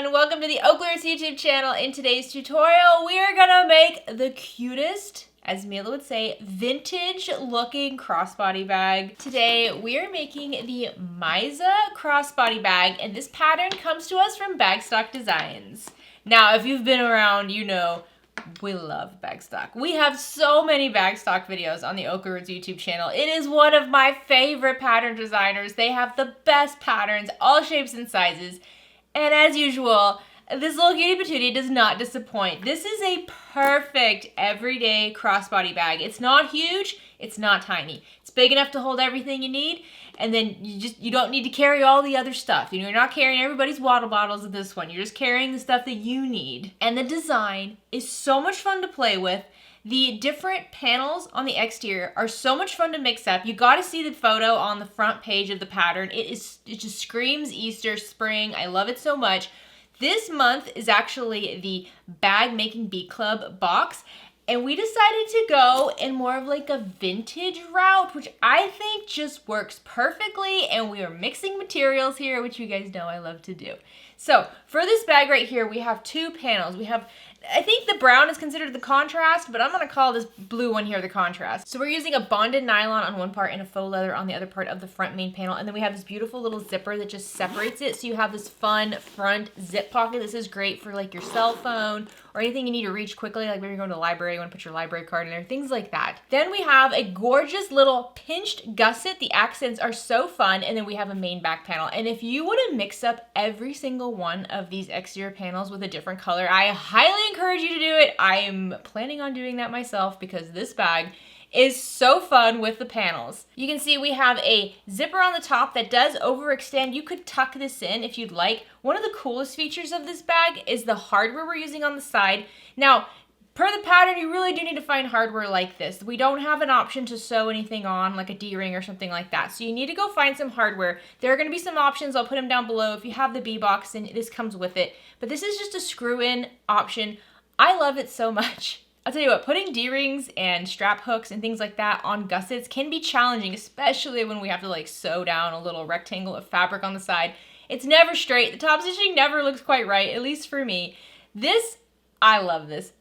everyone, welcome to the OklaRoots YouTube channel. In today's tutorial, we are gonna make the cutest, as Mila would say, vintage looking crossbody bag. Today, we are making the Mysa crossbody bag, and this pattern comes to us from Bagstock Designs. Now, if you've been around, you know we love Bagstock. We have so many Bagstock videos on the OklaRoots YouTube channel. It is one of my favorite pattern designers. They have the best patterns, all shapes and sizes. And as usual, this little cutie patootie does not disappoint. This is a perfect everyday crossbody bag. It's not huge, it's not tiny. It's big enough to hold everything you need, and then you don't need to carry all the other stuff. You know, you're not carrying everybody's water bottles with this one. You're just carrying the stuff that you need. And the design is so much fun to play with. The different panels on the exterior are so much fun to mix up. You gotta see the photo on the front page of the pattern. It just screams Easter, spring. I love it so much. This month is actually the Bag Making Bee Club box, and we decided to go in more of like a vintage route, which I think just works perfectly, and we are mixing materials here, which you guys know I love to do. So for this bag right here, we have two panels. We have, I think the brown is considered the contrast, but I'm gonna call this blue one here the contrast. So we're using a bonded nylon on one part and a faux leather on the other part of the front main panel. And then we have this beautiful little zipper that just separates it. So you have this fun front zip pocket. This is great for like your cell phone or anything you need to reach quickly, like maybe you're going to the library, you want to put your library card in there, things like that. Then we have a gorgeous little pinched gusset. The accents are so fun. And then we have a main back panel. And if you want to mix up every single one of these exterior panels with a different color, I highly encourage you to do it. I am planning on doing that myself because this bag is so fun with the panels. You can see we have a zipper on the top that does overextend. You could tuck this in if you'd like. One of the coolest features of this bag is the hardware we're using on the side. Now, per the pattern, you really do need to find hardware like this. We don't have an option to sew anything on, like a D-ring or something like that. So you need to go find some hardware. There are gonna be some options. I'll put them down below. If you have the B-box, then this comes with it. But this is just a screw-in option. I love it so much. I'll tell you what, putting D-rings and strap hooks and things like that on gussets can be challenging, especially when we have to like sew down a little rectangle of fabric on the side. It's never straight. The top stitching never looks quite right, at least for me. This, I love this.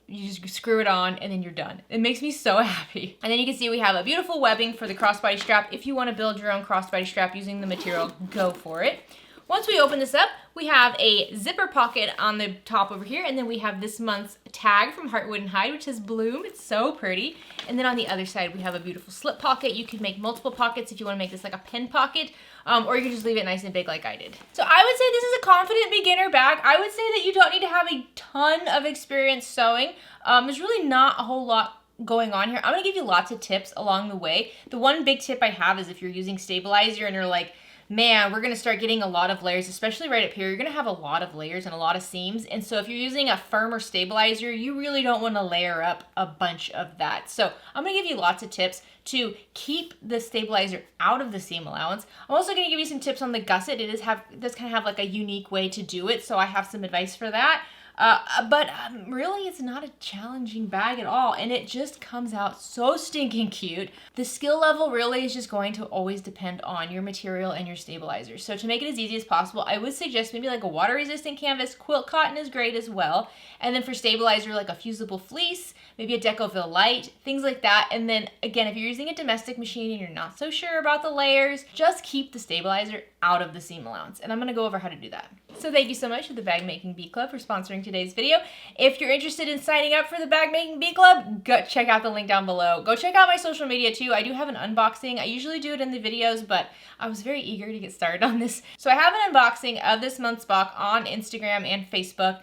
You just screw it on and then you're done. It makes me so happy. And then you can see we have a beautiful webbing for the crossbody strap. If you want to build your own crossbody strap using the material, go for it. Once we open this up, we have a zipper pocket on the top over here, and then we have this month's tag from Heartwood and Hide, which says Bloom. It's so pretty. And then on the other side, we have a beautiful slip pocket. You can make multiple pockets if you want to make this like a pen pocket, or you can just leave it nice and big like I did. So I would say this is a confident beginner bag. I would say that you don't need to have a ton of experience sewing. There's really not a whole lot going on here. I'm gonna give you lots of tips along the way. The one big tip I have is if you're using stabilizer and you're like, man, we're gonna start getting a lot of layers, especially right up here. You're gonna have a lot of layers and a lot of seams. And so if you're using a firmer stabilizer, you really don't wanna layer up a bunch of that. So I'm gonna give you lots of tips to keep the stabilizer out of the seam allowance. I'm also gonna give you some tips on the gusset. It does kind of have like a unique way to do it. So I have some advice for that. But really, it's not a challenging bag at all, and it just comes out so stinking cute. The skill level really is just going to always depend on your material and your stabilizer. So to make it as easy as possible, I would suggest maybe like a water-resistant canvas. Quilt cotton is great as well. And then for stabilizer, like a fusible fleece, maybe a Decoville light, things like that. And then again, if you're using a domestic machine and you're not so sure about the layers, just keep the stabilizer out of the seam allowance. And I'm gonna go over how to do that. So thank you so much to the Bag Making Bee Club for sponsoring today's video. If you're interested in signing up for the Bag Making Bee Club, go check out the link down below. Go check out my social media too. I do have an unboxing. I usually do it in the videos, but I was very eager to get started on this. So I have an unboxing of this month's box on Instagram and Facebook.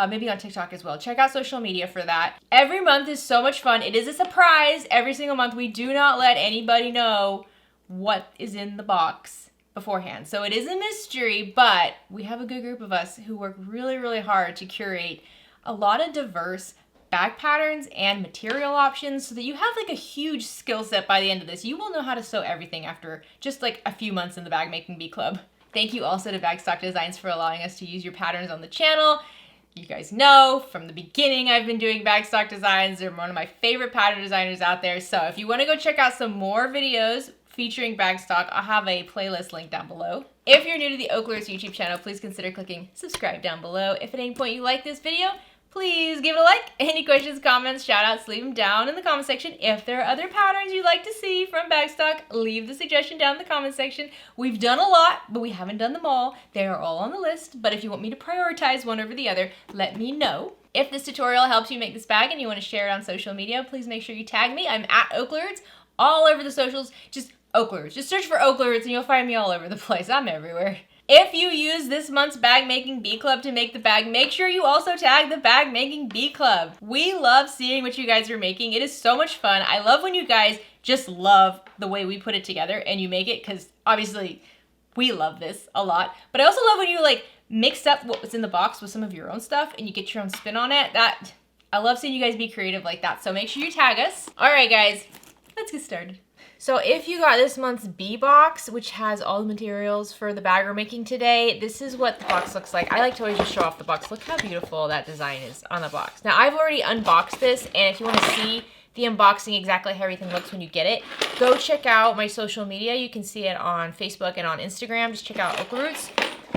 Maybe on TikTok as well. Check out social media for that. Every month is so much fun. It is a surprise every single month. We do not let anybody know what is in the box beforehand. So it is a mystery, but we have a good group of us who work really, really hard to curate a lot of diverse bag patterns and material options so that you have like a huge skill set by the end of this. You will know how to sew everything after just like a few months in the Bag Making Bee Club. Thank you also to Bagstock Designs for allowing us to use your patterns on the channel. You guys know from the beginning I've been doing Bagstock Designs. They're one of my favorite pattern designers out there. So if you want to go check out some more videos featuring Bagstock, I'll have a playlist link down below. If you're new to the OklaRoots YouTube channel, please consider clicking subscribe down below. If at any point you like this video, please give it a like. Any questions, comments, shout-outs, leave them down in the comment section. If there are other patterns you'd like to see from Bagstock, leave the suggestion down in the comment section. We've done a lot, but we haven't done them all. They are all on the list, but if you want me to prioritize one over the other, let me know. If this tutorial helps you make this bag and you want to share it on social media, please make sure you tag me. I'm at OklaRoots all over the socials. Just OklaRoots. Just search for OklaRoots and you'll find me all over the place. I'm everywhere. If you use this month's Bag Making Bee Club to make the bag, make sure you also tag the Bag Making Bee Club. We love seeing what you guys are making. It is so much fun. I love when you guys just love the way we put it together and you make it, because obviously we love this a lot. But I also love when you like mix up what was in the box with some of your own stuff and you get your own spin on it. I love seeing you guys be creative like that. So make sure you tag us. All right, guys, let's get started. So if you got this month's bee box, which has all the materials for the bag we're making today, this is what the box looks like. I like to always just show off the box. Look how beautiful that design is on the box. Now I've already unboxed this, and if you want to see the unboxing, exactly how everything looks when you get it, go check out my social media. You can see it on Facebook and on Instagram. Just check out OklaRoots,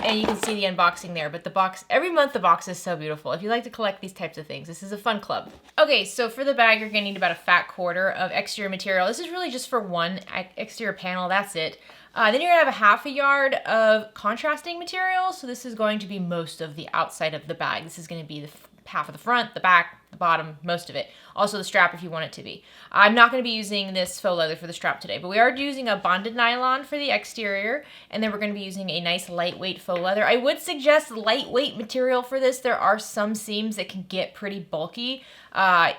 and you can see the unboxing there. But the box, every month the box is so beautiful. If you like to collect these types of things, this is a fun club. Okay, so for the bag, you're gonna need about a fat quarter of exterior material. This is really just for one exterior panel, that's it. Then you're gonna have a half a yard of contrasting material. So this is going to be most of the outside of the bag. This is gonna be the half of the front, the back, the bottom, most of it. Also the strap if you want it to be. I'm not going to be using this faux leather for the strap today, but we are using a bonded nylon for the exterior, and then we're going to be using a nice lightweight faux leather. I would suggest lightweight material for this. There are some seams that can get pretty bulky.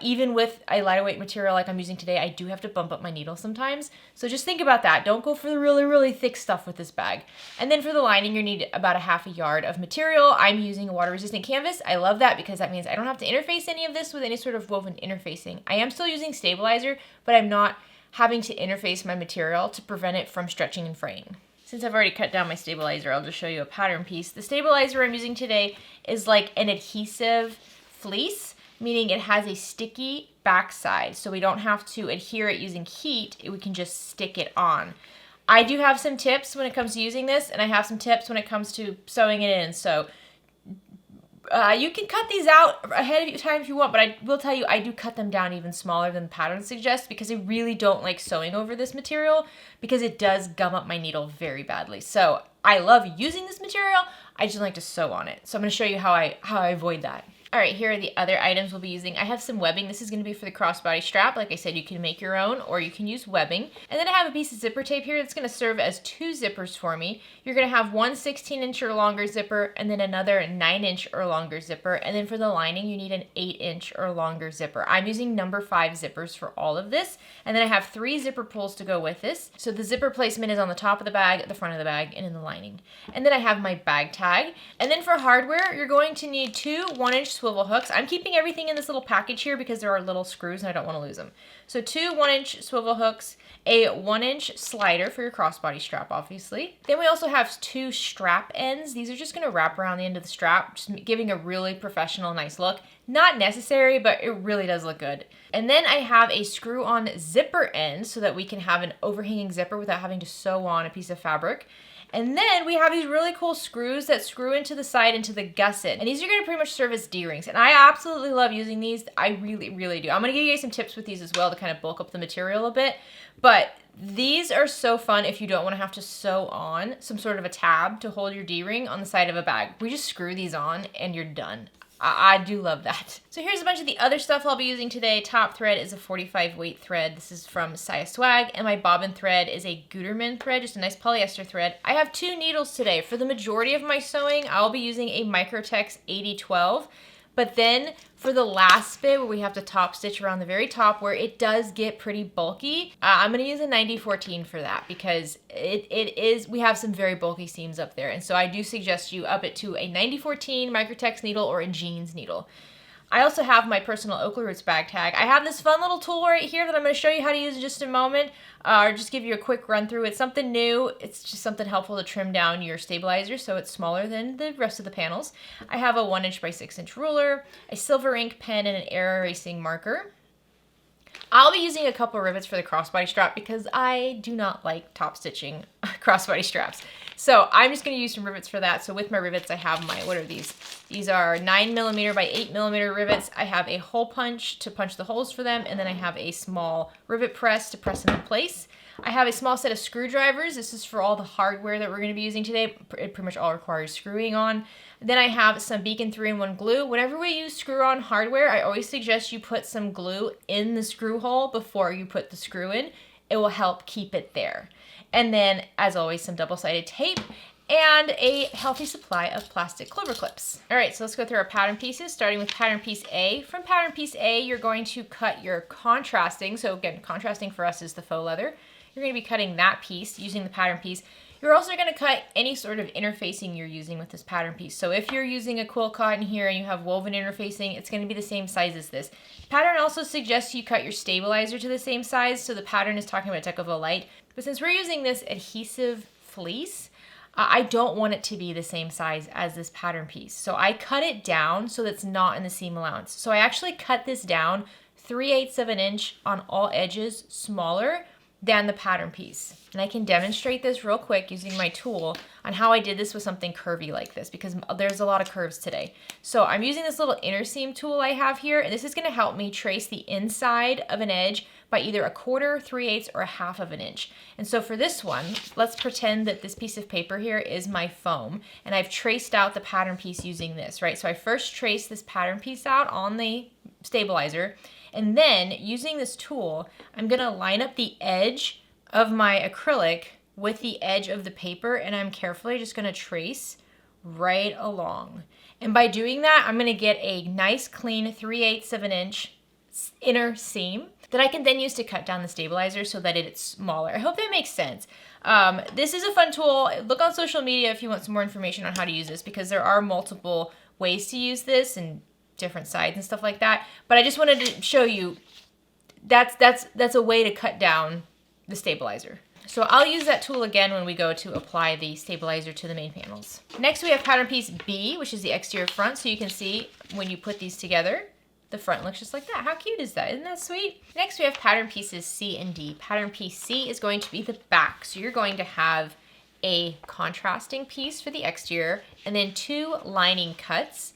Even with a lightweight material like I'm using today, I do have to bump up my needle sometimes. So just think about that. Don't go for the really, really thick stuff with this bag. And then for the lining, you need about a half a yard of material. I'm using a water-resistant canvas. I love that because that means I don't have to interface any of this with any sort of woven interfacing. I am still using stabilizer, but I'm not having to interface my material to prevent it from stretching and fraying. Since I've already cut down my stabilizer, I'll just show you a pattern piece. The stabilizer I'm using today is like an adhesive fleece, meaning it has a sticky backside, so we don't have to adhere it using heat, we can just stick it on. I do have some tips when it comes to using this, and I have some tips when it comes to sewing it in, so you can cut these out ahead of time if you want, but I will tell you I do cut them down even smaller than the pattern suggests because I really don't like sewing over this material because it does gum up my needle very badly. So I love using this material, I just like to sew on it. So I'm going to show you how I avoid that. All right, here are the other items we'll be using. I have some webbing. This is going to be for the crossbody strap. Like I said, you can make your own or you can use webbing. And then I have a piece of zipper tape here that's going to serve as two zippers for me. You're going to have one 16-inch or longer zipper and then another 9-inch or longer zipper. And then for the lining, you need an 8-inch or longer zipper. I'm using number 5 zippers for all of this. And then I have 3 zipper pulls to go with this. So the zipper placement is on the top of the bag, the front of the bag, and in the lining. And then I have my bag tag. And then for hardware, you're going to need 2 1-inch swivel hooks. I'm keeping everything in this little package here because there are little screws and I don't want to lose them. So 2 1-inch swivel hooks, a 1-inch slider for your crossbody strap, obviously. Then we also have 2 strap ends. These are just going to wrap around the end of the strap, just giving a really professional, nice look. Not necessary, but it really does look good. And then I have a screw-on zipper end so that we can have an overhanging zipper without having to sew on a piece of fabric. And then we have these really cool screws that screw into the side into the gusset. And these are going to pretty much serve as D-rings. And I absolutely love using these. I really, really do. I'm going to give you guys some tips with these as well to kind of bulk up the material a bit. But these are so fun if you don't want to have to sew on some sort of a tab to hold your D-ring on the side of a bag. We just screw these on and you're done. I do love that. So here's a bunch of the other stuff I'll be using today. Top thread is a 45 weight thread. This is from Saya Swag. And my bobbin thread is a Gutermann thread, just a nice polyester thread. I have 2 needles today. For the majority of my sewing, I'll be using a Microtex 8012. But then for the last bit where we have to top stitch around the very top where it does get pretty bulky, I'm going to use a 9014 for that because we have some very bulky seams up there. And so I do suggest you up it to a 9014 Microtex needle or a jeans needle. I also have my personal OklaRoots bag tag. I have this fun little tool right here that I'm going to show you how to use in just a moment, or just give you a quick run through. It's something new. It's just something helpful to trim down your stabilizer so it's smaller than the rest of the panels. I have a 1-inch by 6-inch ruler, a silver ink pen, and an air erasing marker. I'll be using a couple rivets for the crossbody strap because I do not like top stitching crossbody straps. So I'm just gonna use some rivets for that. So with my rivets, I have my, what are these? These are 9mm by 8mm rivets. I have a hole punch to punch the holes for them, and then I have a small rivet press to press them in place. I have a small set of screwdrivers. This is for all the hardware that we're gonna be using today. It pretty much all requires screwing on. Then I have some Beacon 3-in-1 glue. Whenever we use screw-on hardware, I always suggest you put some glue in the screw hole before you put the screw in. It will help keep it there. And then, as always, some double-sided tape and a healthy supply of plastic clover clips. All right, so let's go through our pattern pieces, starting with pattern piece A. From pattern piece A, you're going to cut your contrasting. So again, contrasting for us is the faux leather. You're gonna be cutting that piece using the pattern piece. You're also gonna cut any sort of interfacing you're using with this pattern piece. So if you're using a quilt cotton here and you have woven interfacing, it's gonna be the same size as this. The pattern also suggests you cut your stabilizer to the same size. So the pattern is talking about Decoville Light. But since we're using this adhesive fleece, I don't want it to be the same size as this pattern piece. So I cut it down so that's not in the seam allowance. So I actually cut this down 3/8 of an inch on all edges smaller than the pattern piece. And I can demonstrate this real quick using my tool on how I did this with something curvy like this, because there's a lot of curves today. So I'm using this little inner seam tool I have here, and this is gonna help me trace the inside of an edge by either 1/4, 3/8, or 1/2 of an inch. And so for this one, let's pretend that this piece of paper here is my foam, and I've traced out the pattern piece using this, right? So I first traced this pattern piece out on the stabilizer, and then using this tool, I'm gonna line up the edge of my acrylic with the edge of the paper, and I'm carefully just gonna trace right along. And by doing that, I'm gonna get a nice clean 3/8 of an inch inner seam that I can then use to cut down the stabilizer so that it's smaller. I hope that makes sense. This is a fun tool. Look on social media if you want some more information on how to use this, because there are multiple ways to use this and different sides and stuff like that. But I just wanted to show you that's a way to cut down the stabilizer. So I'll use that tool again when we go to apply the stabilizer to the main panels. Next we have pattern piece B, which is the exterior front. So you can see when you put these together, the front looks just like that. How cute is that? Isn't that sweet? Next we have pattern pieces C and D. Pattern piece C is going to be the back. So you're going to have a contrasting piece for the exterior and then 2 lining cuts.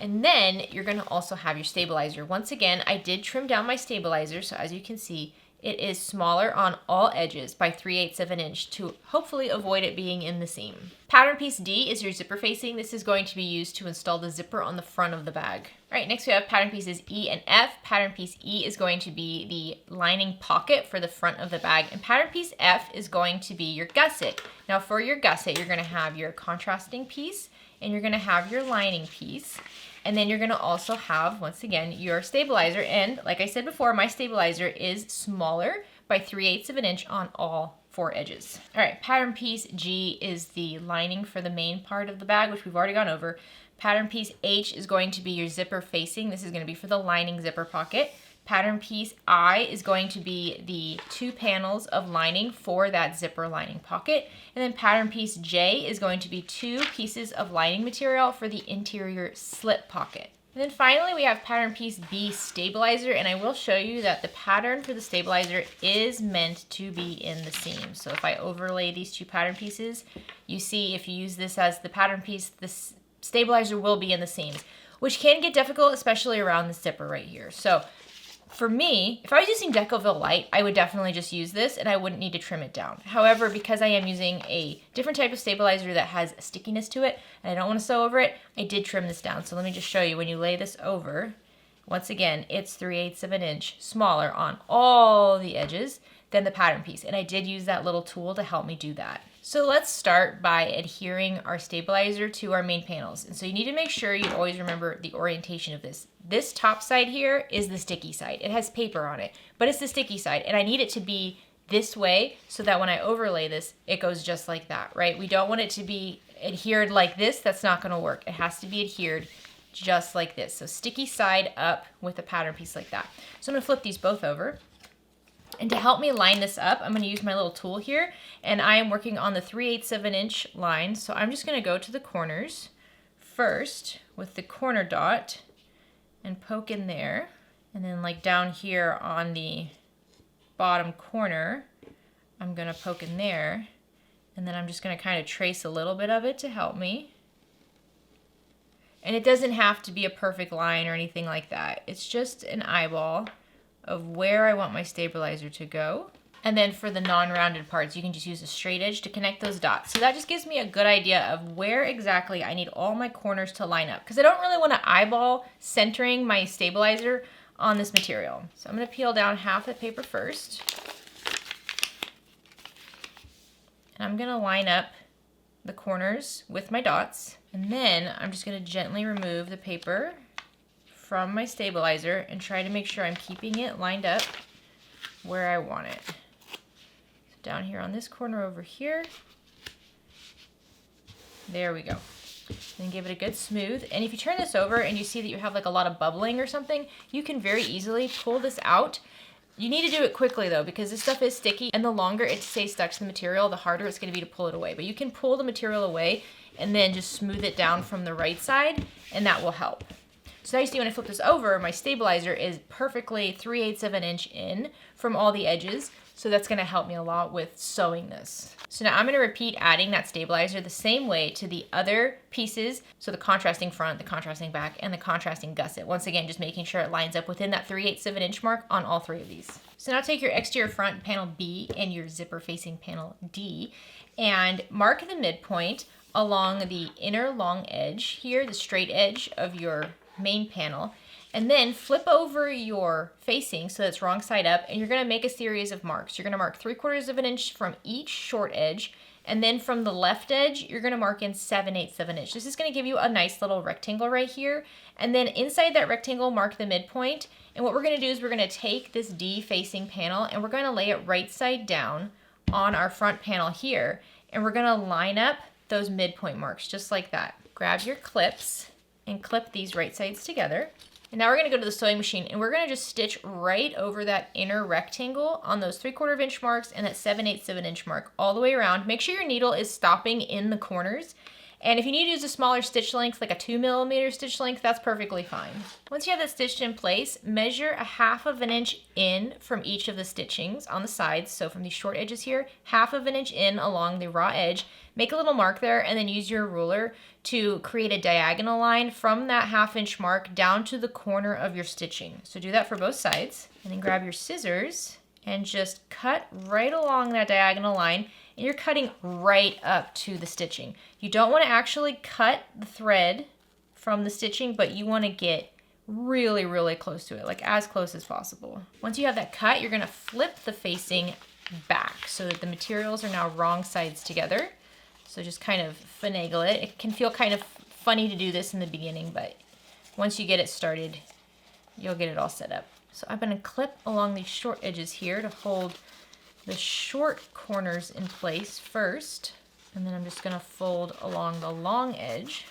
And then you're gonna also have your stabilizer. Once again, I did trim down my stabilizer, so as you can see, it is smaller on all edges by 3/8 of an inch to hopefully avoid it being in the seam. Pattern piece D is your zipper facing. This is going to be used to install the zipper on the front of the bag. All right, next we have pattern pieces E and F. Pattern piece E is going to be the lining pocket for the front of the bag, and pattern piece F is going to be your gusset. Now for your gusset, you're gonna have your contrasting piece, and you're gonna have your lining piece. And then you're gonna also have, once again, your stabilizer. And like I said before, my stabilizer is smaller by 3/8 of an inch on all 4 edges. All right, pattern piece G is the lining for the main part of the bag, which we've already gone over. Pattern piece H is going to be your zipper facing. This is gonna be for the lining zipper pocket. Pattern piece I is going to be the 2 panels of lining for that zipper lining pocket. And then pattern piece J is going to be 2 pieces of lining material for the interior slip pocket. And then finally we have pattern piece B, stabilizer, and I will show you that the pattern for the stabilizer is meant to be in the seam. So if I overlay these 2 pattern pieces, you see if you use this as the pattern piece, the stabilizer will be in the seams, which can get difficult, especially around the zipper right here. So for me, if I was using Decoville Light, I would definitely just use this and I wouldn't need to trim it down. However, because I am using a different type of stabilizer that has stickiness to it and I don't want to sew over it, I did trim this down. So let me just show you when you lay this over. Once again, it's 3/8 of an inch smaller on all the edges than the pattern piece. And I did use that little tool to help me do that. So let's start by adhering our stabilizer to our main panels. And so you need to make sure you always remember the orientation of this. This top side here is the sticky side. It has paper on it, but it's the sticky side. And I need it to be this way so that when I overlay this, it goes just like that, right? We don't want it to be adhered like this. That's not gonna work. It has to be adhered just like this. So sticky side up with a pattern piece like that. So I'm gonna flip these both over. And to help me line this up, I'm gonna use my little tool here, and I am working on the 3/8 of an inch line. So I'm just gonna go to the corners first with the corner dot and poke in there. And then like down here on the bottom corner, I'm gonna poke in there And then I'm just gonna kind of trace a little bit of it to help me. And it doesn't have to be a perfect line or anything like that. It's just an eyeball of where I want my stabilizer to go. And then for the non-rounded parts, you can just use a straight edge to connect those dots. So that just gives me a good idea of where exactly I need all my corners to line up, because I don't really want to eyeball centering my stabilizer on this material. So I'm going to peel down half the paper first. And I'm going to line up the corners with my dots. And then I'm just going to gently remove the paper from my stabilizer and try to make sure I'm keeping it lined up where I want it. Down here on this corner over here. There we go. Then give it a good smooth. And if you turn this over and you see that you have like a lot of bubbling or something, you can very easily pull this out. You need to do it quickly though, because this stuff is sticky, and the longer it stays stuck to the material, the harder it's going to be to pull it away. But you can pull the material away and then just smooth it down from the right side, and that will help. So now you see when I flip this over, my stabilizer is perfectly 3/8 of an inch in from all the edges. So that's gonna help me a lot with sewing this. So now I'm gonna repeat adding that stabilizer the same way to the other pieces. So the contrasting front, the contrasting back, and the contrasting gusset. Once again, just making sure it lines up within that 3/8 of an inch mark on all three of these. So now take your exterior front panel B and your zipper facing panel D and mark the midpoint along the inner long edge here, the straight edge of your main panel, and then flip over your facing so it's wrong side up, and you're going to make a series of marks. You're going to mark 3/4 of an inch from each short edge, and then from the left edge you're going to mark in 7/8 of an inch. This is going to give you a nice little rectangle right here, and then inside that rectangle mark the midpoint. And what we're going to do is we're going to take this D facing panel and we're going to lay it right side down on our front panel here, and we're going to line up those midpoint marks just like that. Grab your clips and clip these right sides together. And now we're going to go to the sewing machine and we're going to just stitch right over that inner rectangle on those 3/4 inch marks and that 7/8 of an inch mark all the way around. Make sure your needle is stopping in the corners. And if you need to use a smaller stitch length, like a 2mm stitch length, that's perfectly fine. Once you have that stitched in place, measure 1/2 of an inch in from each of the stitchings on the sides. So from these short edges here, 1/2 of an inch in along the raw edge. Make a little mark there and then use your ruler to create a diagonal line from that 1/2 inch mark down to the corner of your stitching. So do that for both sides. And then grab your scissors and just cut right along that diagonal line. And you're cutting right up to the stitching. You don't want to actually cut the thread from the stitching, but you want to get really, really close to it, like as close as possible. Once you have that cut, you're going to flip the facing back so that the materials are now wrong sides together. So just kind of finagle it. It can feel kind of funny to do this in the beginning, but once you get it started, you'll get it all set up. So I'm going to clip along these short edges here to hold the short corners in place first, and then I'm just going to fold along the long edge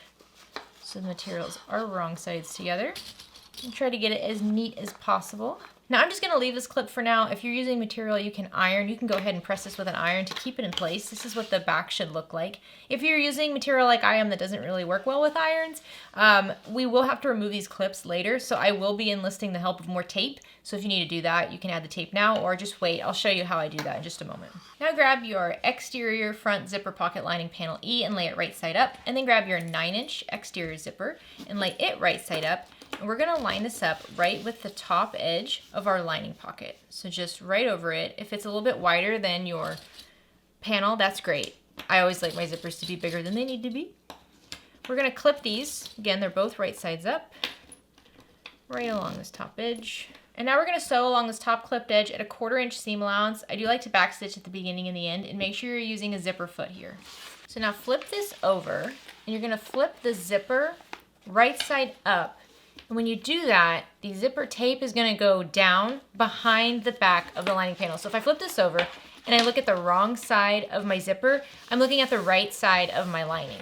so the materials are wrong sides together, and try to get it as neat as possible. Now I'm just going to leave this clip for now. If you're using material you can iron, you can go ahead and press this with an iron to keep it in place. This is what the back should look like. If you're using material like I am that doesn't really work well with irons, we will have to remove these clips later, so I will be enlisting the help of more tape. So if you need to do that, you can add the tape now or just wait. I'll show you how I do that in just a moment. Now grab your exterior front zipper pocket lining panel E and lay it right side up, and then grab your 9-inch exterior zipper and lay it right side up. And we're going to line this up right with the top edge of our lining pocket. So just right over it. If it's a little bit wider than your panel, that's great. I always like my zippers to be bigger than they need to be. We're going to clip these. Again, they're both right sides up, right along this top edge. And now we're going to sew along this top clipped edge at a 1/4 inch seam allowance. I do like to backstitch at the beginning and the end, and make sure you're using a zipper foot here. So now flip this over, and you're going to flip the zipper right side up. And when you do that, the zipper tape is going to go down behind the back of the lining panel. So if I flip this over and I look at the wrong side of my zipper, I'm looking at the right side of my lining,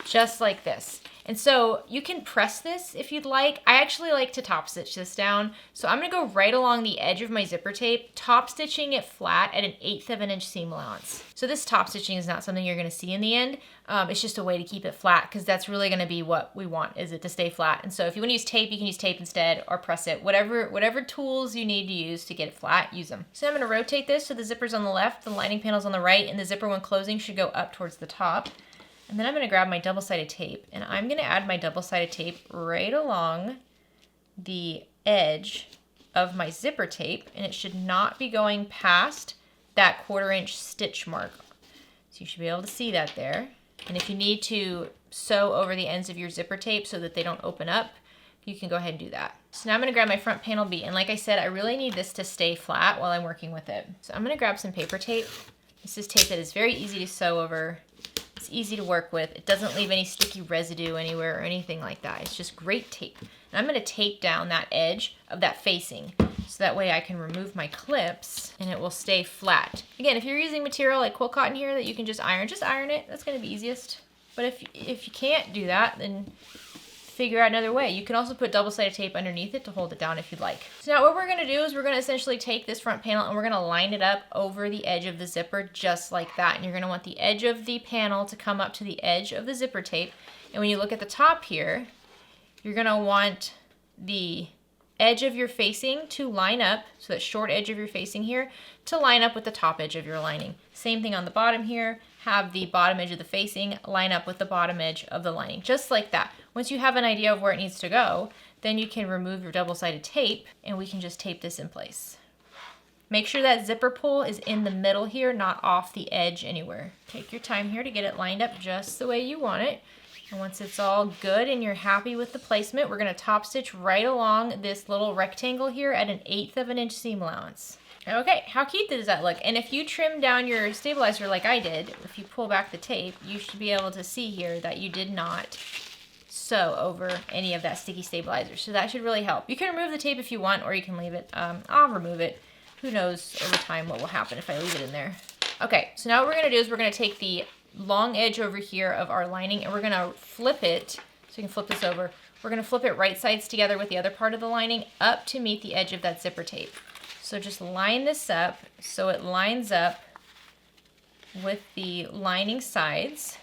just like this. And so you can press this if you'd like. I actually like to top stitch this down. So I'm gonna go right along the edge of my zipper tape, top stitching it flat at 1/8 of an inch seam allowance. So this top stitching is not something you're gonna see in the end. It's just a way to keep it flat because that's really gonna be what we want, is it to stay flat. And so if you wanna use tape, you can use tape instead or press it. Whatever tools you need to use to get it flat, use them. So I'm gonna rotate this so the zipper's on the left, the lining panel's on the right, and the zipper when closing should go up towards the top. And then I'm gonna grab my double-sided tape and I'm gonna add my double-sided tape right along the edge of my zipper tape, and it should not be going past that 1/4 inch stitch mark. So you should be able to see that there. And if you need to sew over the ends of your zipper tape so that they don't open up, you can go ahead and do that. So now I'm gonna grab my front panel B, and like I said, I really need this to stay flat while I'm working with it. So I'm gonna grab some paper tape. This is tape that is very easy to sew over. It's easy to work with. It doesn't leave any sticky residue anywhere or anything like that. It's just great tape. And I'm gonna tape down that edge of that facing so that way I can remove my clips and it will stay flat. Again, if you're using material like quilt cotton here that you can just iron it. That's gonna be easiest. But if you can't do that, then figure out another way. You can also put double-sided tape underneath it to hold it down if you'd like. So now what we're gonna do is we're gonna essentially take this front panel and we're gonna line it up over the edge of the zipper just like that. And you're gonna want the edge of the panel to come up to the edge of the zipper tape. And when you look at the top here, you're gonna want the edge of your facing to line up, so that short edge of your facing here, to line up with the top edge of your lining. Same thing on the bottom here. Have the bottom edge of the facing line up with the bottom edge of the lining, just like that. Once you have an idea of where it needs to go, then you can remove your double-sided tape and we can just tape this in place. Make sure that zipper pull is in the middle here, not off the edge anywhere. Take your time here to get it lined up just the way you want it. And once it's all good and you're happy with the placement, we're gonna top stitch right along this little rectangle here at 1/8 of an inch seam allowance. Okay, how cute does that look? And if you trim down your stabilizer like I did, if you pull back the tape, you should be able to see here that you did not sew over any of that sticky stabilizer. So that should really help. You can remove the tape if you want, or you can leave it. I'll remove it. Who knows over time what will happen if I leave it in there. Okay, so now what we're gonna do is we're gonna take the long edge over here of our lining and we're gonna flip it, so you can flip this over. We're gonna flip it right sides together with the other part of the lining up to meet the edge of that zipper tape. So just line this up so it lines up with the lining sides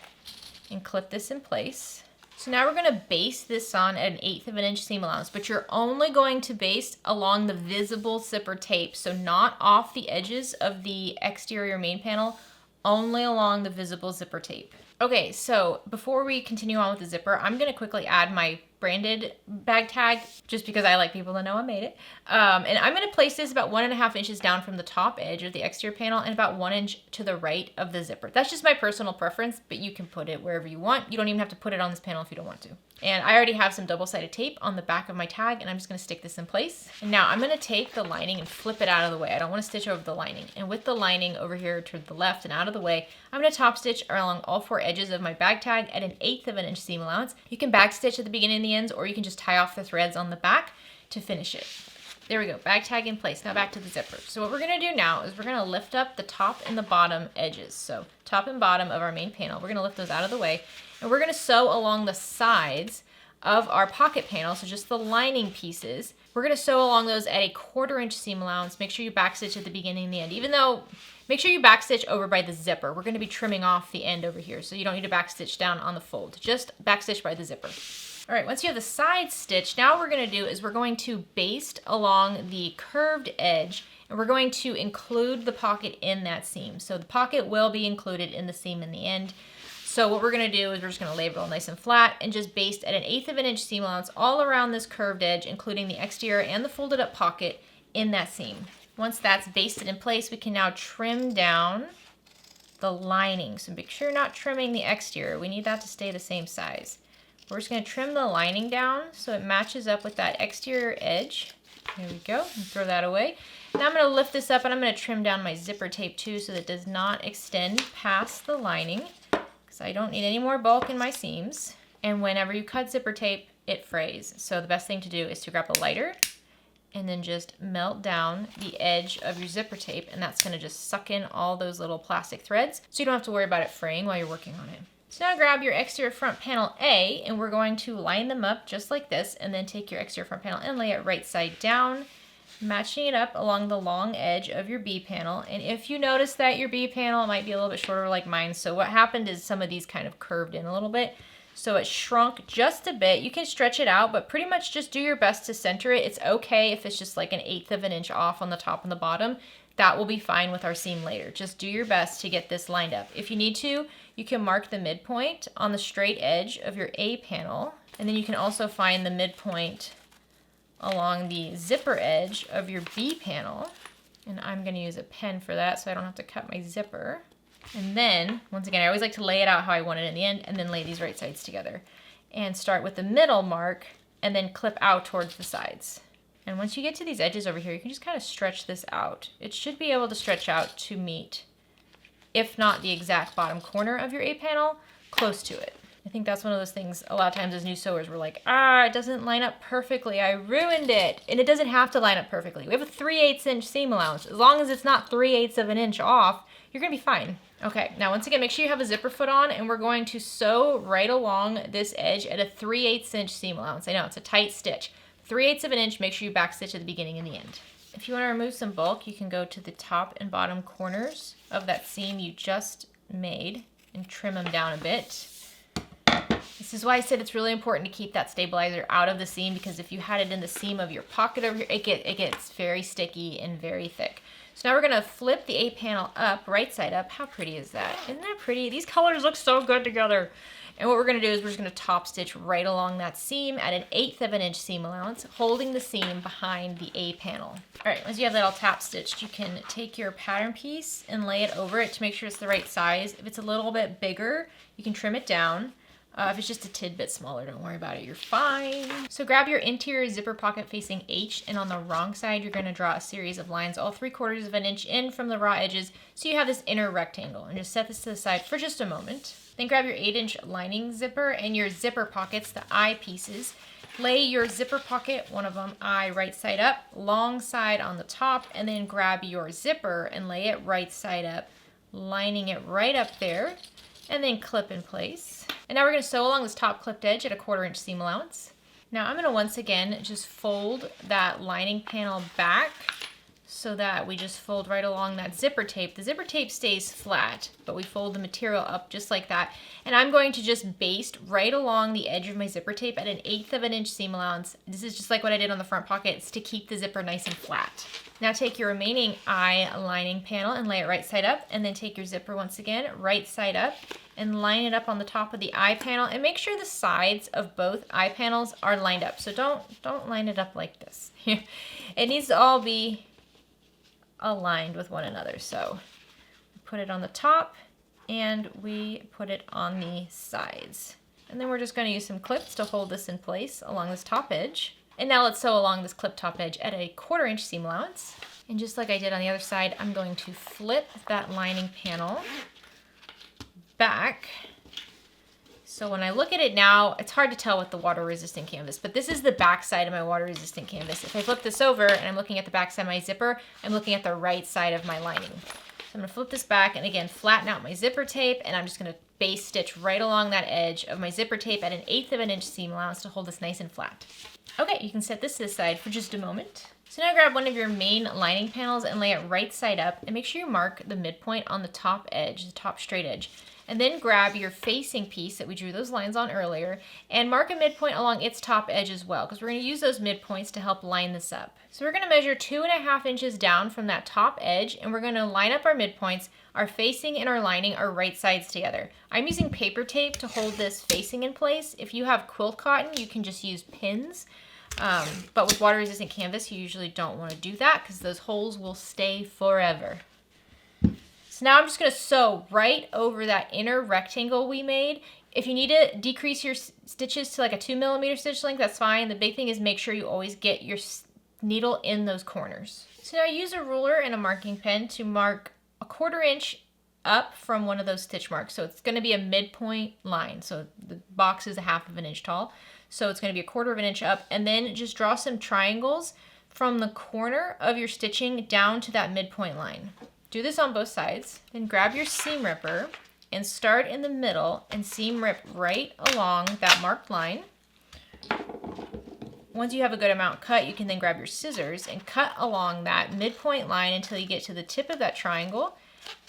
and clip this in place. So now we're gonna baste this on at 1/8 of an inch seam allowance, but you're only going to baste along the visible zipper tape, so not off the edges of the exterior main panel, only along the visible zipper tape. Okay, so before we continue on with the zipper, I'm gonna quickly add my branded bag tag just because I like people to know I made it. And I'm gonna place this about 1.5 inches down from the top edge of the exterior panel and about 1 inch to the right of the zipper. That's just my personal preference, but you can put it wherever you want. You don't even have to put it on this panel if you don't want to. And I already have some double-sided tape on the back of my tag, and I'm just gonna stick this in place. And now I'm gonna take the lining and flip it out of the way. I don't wanna stitch over the lining. And with the lining over here to the left and out of the way, I'm gonna top stitch along all 4 edges of my bag tag at 1/8 of an inch seam allowance. You can back stitch at the beginning and the ends, or you can just tie off the threads on the back to finish it. There we go, bag tag in place. Now back to the zipper. So what we're gonna do now is we're gonna lift up the top and the bottom edges. So top and bottom of our main panel, we're gonna lift those out of the way, and we're gonna sew along the sides of our pocket panel, so just the lining pieces. We're gonna sew along those at 1/4 inch seam allowance. Make sure you backstitch at the beginning and the end, even though, make sure you backstitch over by the zipper. We're gonna be trimming off the end over here, so you don't need to backstitch down on the fold. Just backstitch by the zipper. All right, once you have the side stitch, now what we're gonna do is we're going to baste along the curved edge, and we're going to include the pocket in that seam. So the pocket will be included in the seam in the end. So what we're gonna do is we're just gonna lay it all nice and flat and just baste at 1/8 of an inch seam allowance all around this curved edge, including the exterior and the folded up pocket in that seam. Once that's basted in place, we can now trim down the lining. So make sure you're not trimming the exterior. We need that to stay the same size. We're just gonna trim the lining down so it matches up with that exterior edge. There we go, and throw that away. Now I'm gonna lift this up and I'm gonna trim down my zipper tape too so that it does not extend past the lining, because I don't need any more bulk in my seams. And whenever you cut zipper tape, it frays. So the best thing to do is to grab a lighter and then just melt down the edge of your zipper tape, and that's gonna just suck in all those little plastic threads so you don't have to worry about it fraying while you're working on it. So now grab your exterior front panel A, and we're going to line them up just like this, and then take your exterior front panel and lay it right side down, matching it up along the long edge of your B panel. And if you notice that your B panel might be a little bit shorter like mine, so what happened is some of these kind of curved in a little bit, so it shrunk just a bit. You can stretch it out, but pretty much just do your best to center it. It's okay if it's just like 1/8 of an inch off on the top and the bottom. That will be fine with our seam later. Just do your best to get this lined up. If you need to, you can mark the midpoint on the straight edge of your A panel, and then you can also find the midpoint along the zipper edge of your B panel. And I'm gonna use a pen for that so I don't have to cut my zipper. And then, once again, I always like to lay it out how I want it in the end, and then lay these right sides together. And start with the middle mark, and then clip out towards the sides. And once you get to these edges over here, you can just kind of stretch this out. It should be able to stretch out to meet, if not the exact bottom corner of your A panel, close to it. I think that's one of those things a lot of times as new sewers we're like, it doesn't line up perfectly, I ruined it. And it doesn't have to line up perfectly. We have a 3/8 inch seam allowance. As long as it's not 3/8 of an inch off, you're gonna be fine. Okay, now once again, make sure you have a zipper foot on, and we're going to sew right along this edge at a 3/8 inch seam allowance. I know, it's a tight stitch. 3/8 of an inch, make sure you backstitch at the beginning and the end. If you want to remove some bulk, you can go to the top and bottom corners of that seam you just made and trim them down a bit. This is why I said it's really important to keep that stabilizer out of the seam, because if you had it in the seam of your pocket over here, it gets very sticky and very thick. So now we're going to flip the A panel up, right side up. How pretty is that? Isn't that pretty? These colors look so good together. And what we're going to do is we're just going to top stitch right along that seam at 1/8 of an inch seam allowance, holding the seam behind the A panel. All right, once you have that all tap stitched, you can take your pattern piece and lay it over it to make sure it's the right size. If it's a little bit bigger, you can trim it down. If it's just a tidbit smaller, don't worry about it, you're fine. So grab your interior zipper pocket facing H, and on the wrong side, you're going to draw a series of lines all 3/4 of an inch in from the raw edges, so you have this inner rectangle. And just set this to the side for just a moment. Then grab your 8-inch lining zipper and your zipper pockets, the eye pieces. Lay your zipper pocket, one of them eye, right side up, long side on the top, and then grab your zipper and lay it right side up, lining it right up there, and then clip in place. And now we're going to sew along this top clipped edge at a 1/4 inch seam allowance. Now I'm going to once again just fold that lining panel back so that we just fold right along that zipper tape. The zipper tape stays flat, but we fold the material up just like that. And I'm going to just baste right along the edge of my zipper tape at 1/8 of an inch seam allowance. This is just like what I did on the front pockets to keep the zipper nice and flat. Now take your remaining eye lining panel and lay it right side up, and then take your zipper once again, right side up, and line it up on the top of the eye panel, and make sure the sides of both eye panels are lined up. So don't line it up like this. It needs to all be aligned with one another. So we put it on the top and we put it on the sides. And then we're just going to use some clips to hold this in place along this top edge. And now let's sew along this clip top edge at a 1/4 inch seam allowance. And just like I did on the other side, I'm going to flip that lining panel back. So when I look at it now, it's hard to tell with the water resistant canvas, but this is the back side of my water resistant canvas. If I flip this over and I'm looking at the back side of my zipper, I'm looking at the right side of my lining. So I'm going to flip this back and again flatten out my zipper tape, and I'm just going to base stitch right along that edge of my zipper tape at 1/8 of an inch seam allowance to hold this nice and flat. Okay, you can set this to the side for just a moment. So now grab one of your main lining panels and lay it right side up, and make sure you mark the midpoint on the top edge, the top straight edge. And then grab your facing piece that we drew those lines on earlier and mark a midpoint along its top edge as well, because we're going to use those midpoints to help line this up. So we're going to measure 2.5 inches down from that top edge, and we're going to line up our midpoints. Our facing and our lining are right sides together. I'm using paper tape to hold this facing in place. If you have quilt cotton, you can just use pins. But with water resistant canvas, you usually don't want to do that because those holes will stay forever. So now I'm just going to sew right over that inner rectangle we made. If you need to decrease your stitches to like a 2mm stitch length, that's fine. The big thing is make sure you always get your needle in those corners. So now use a ruler and a marking pen to mark a 1/4 inch up from one of those stitch marks. So it's going to be a midpoint line. So the box is 1/2 inch tall. So it's going to be a 1/4 inch up, and then just draw some triangles from the corner of your stitching down to that midpoint line. Do this on both sides. Then grab your seam ripper and start in the middle and seam rip right along that marked line. Once you have a good amount cut, you can then grab your scissors and cut along that midpoint line until you get to the tip of that triangle,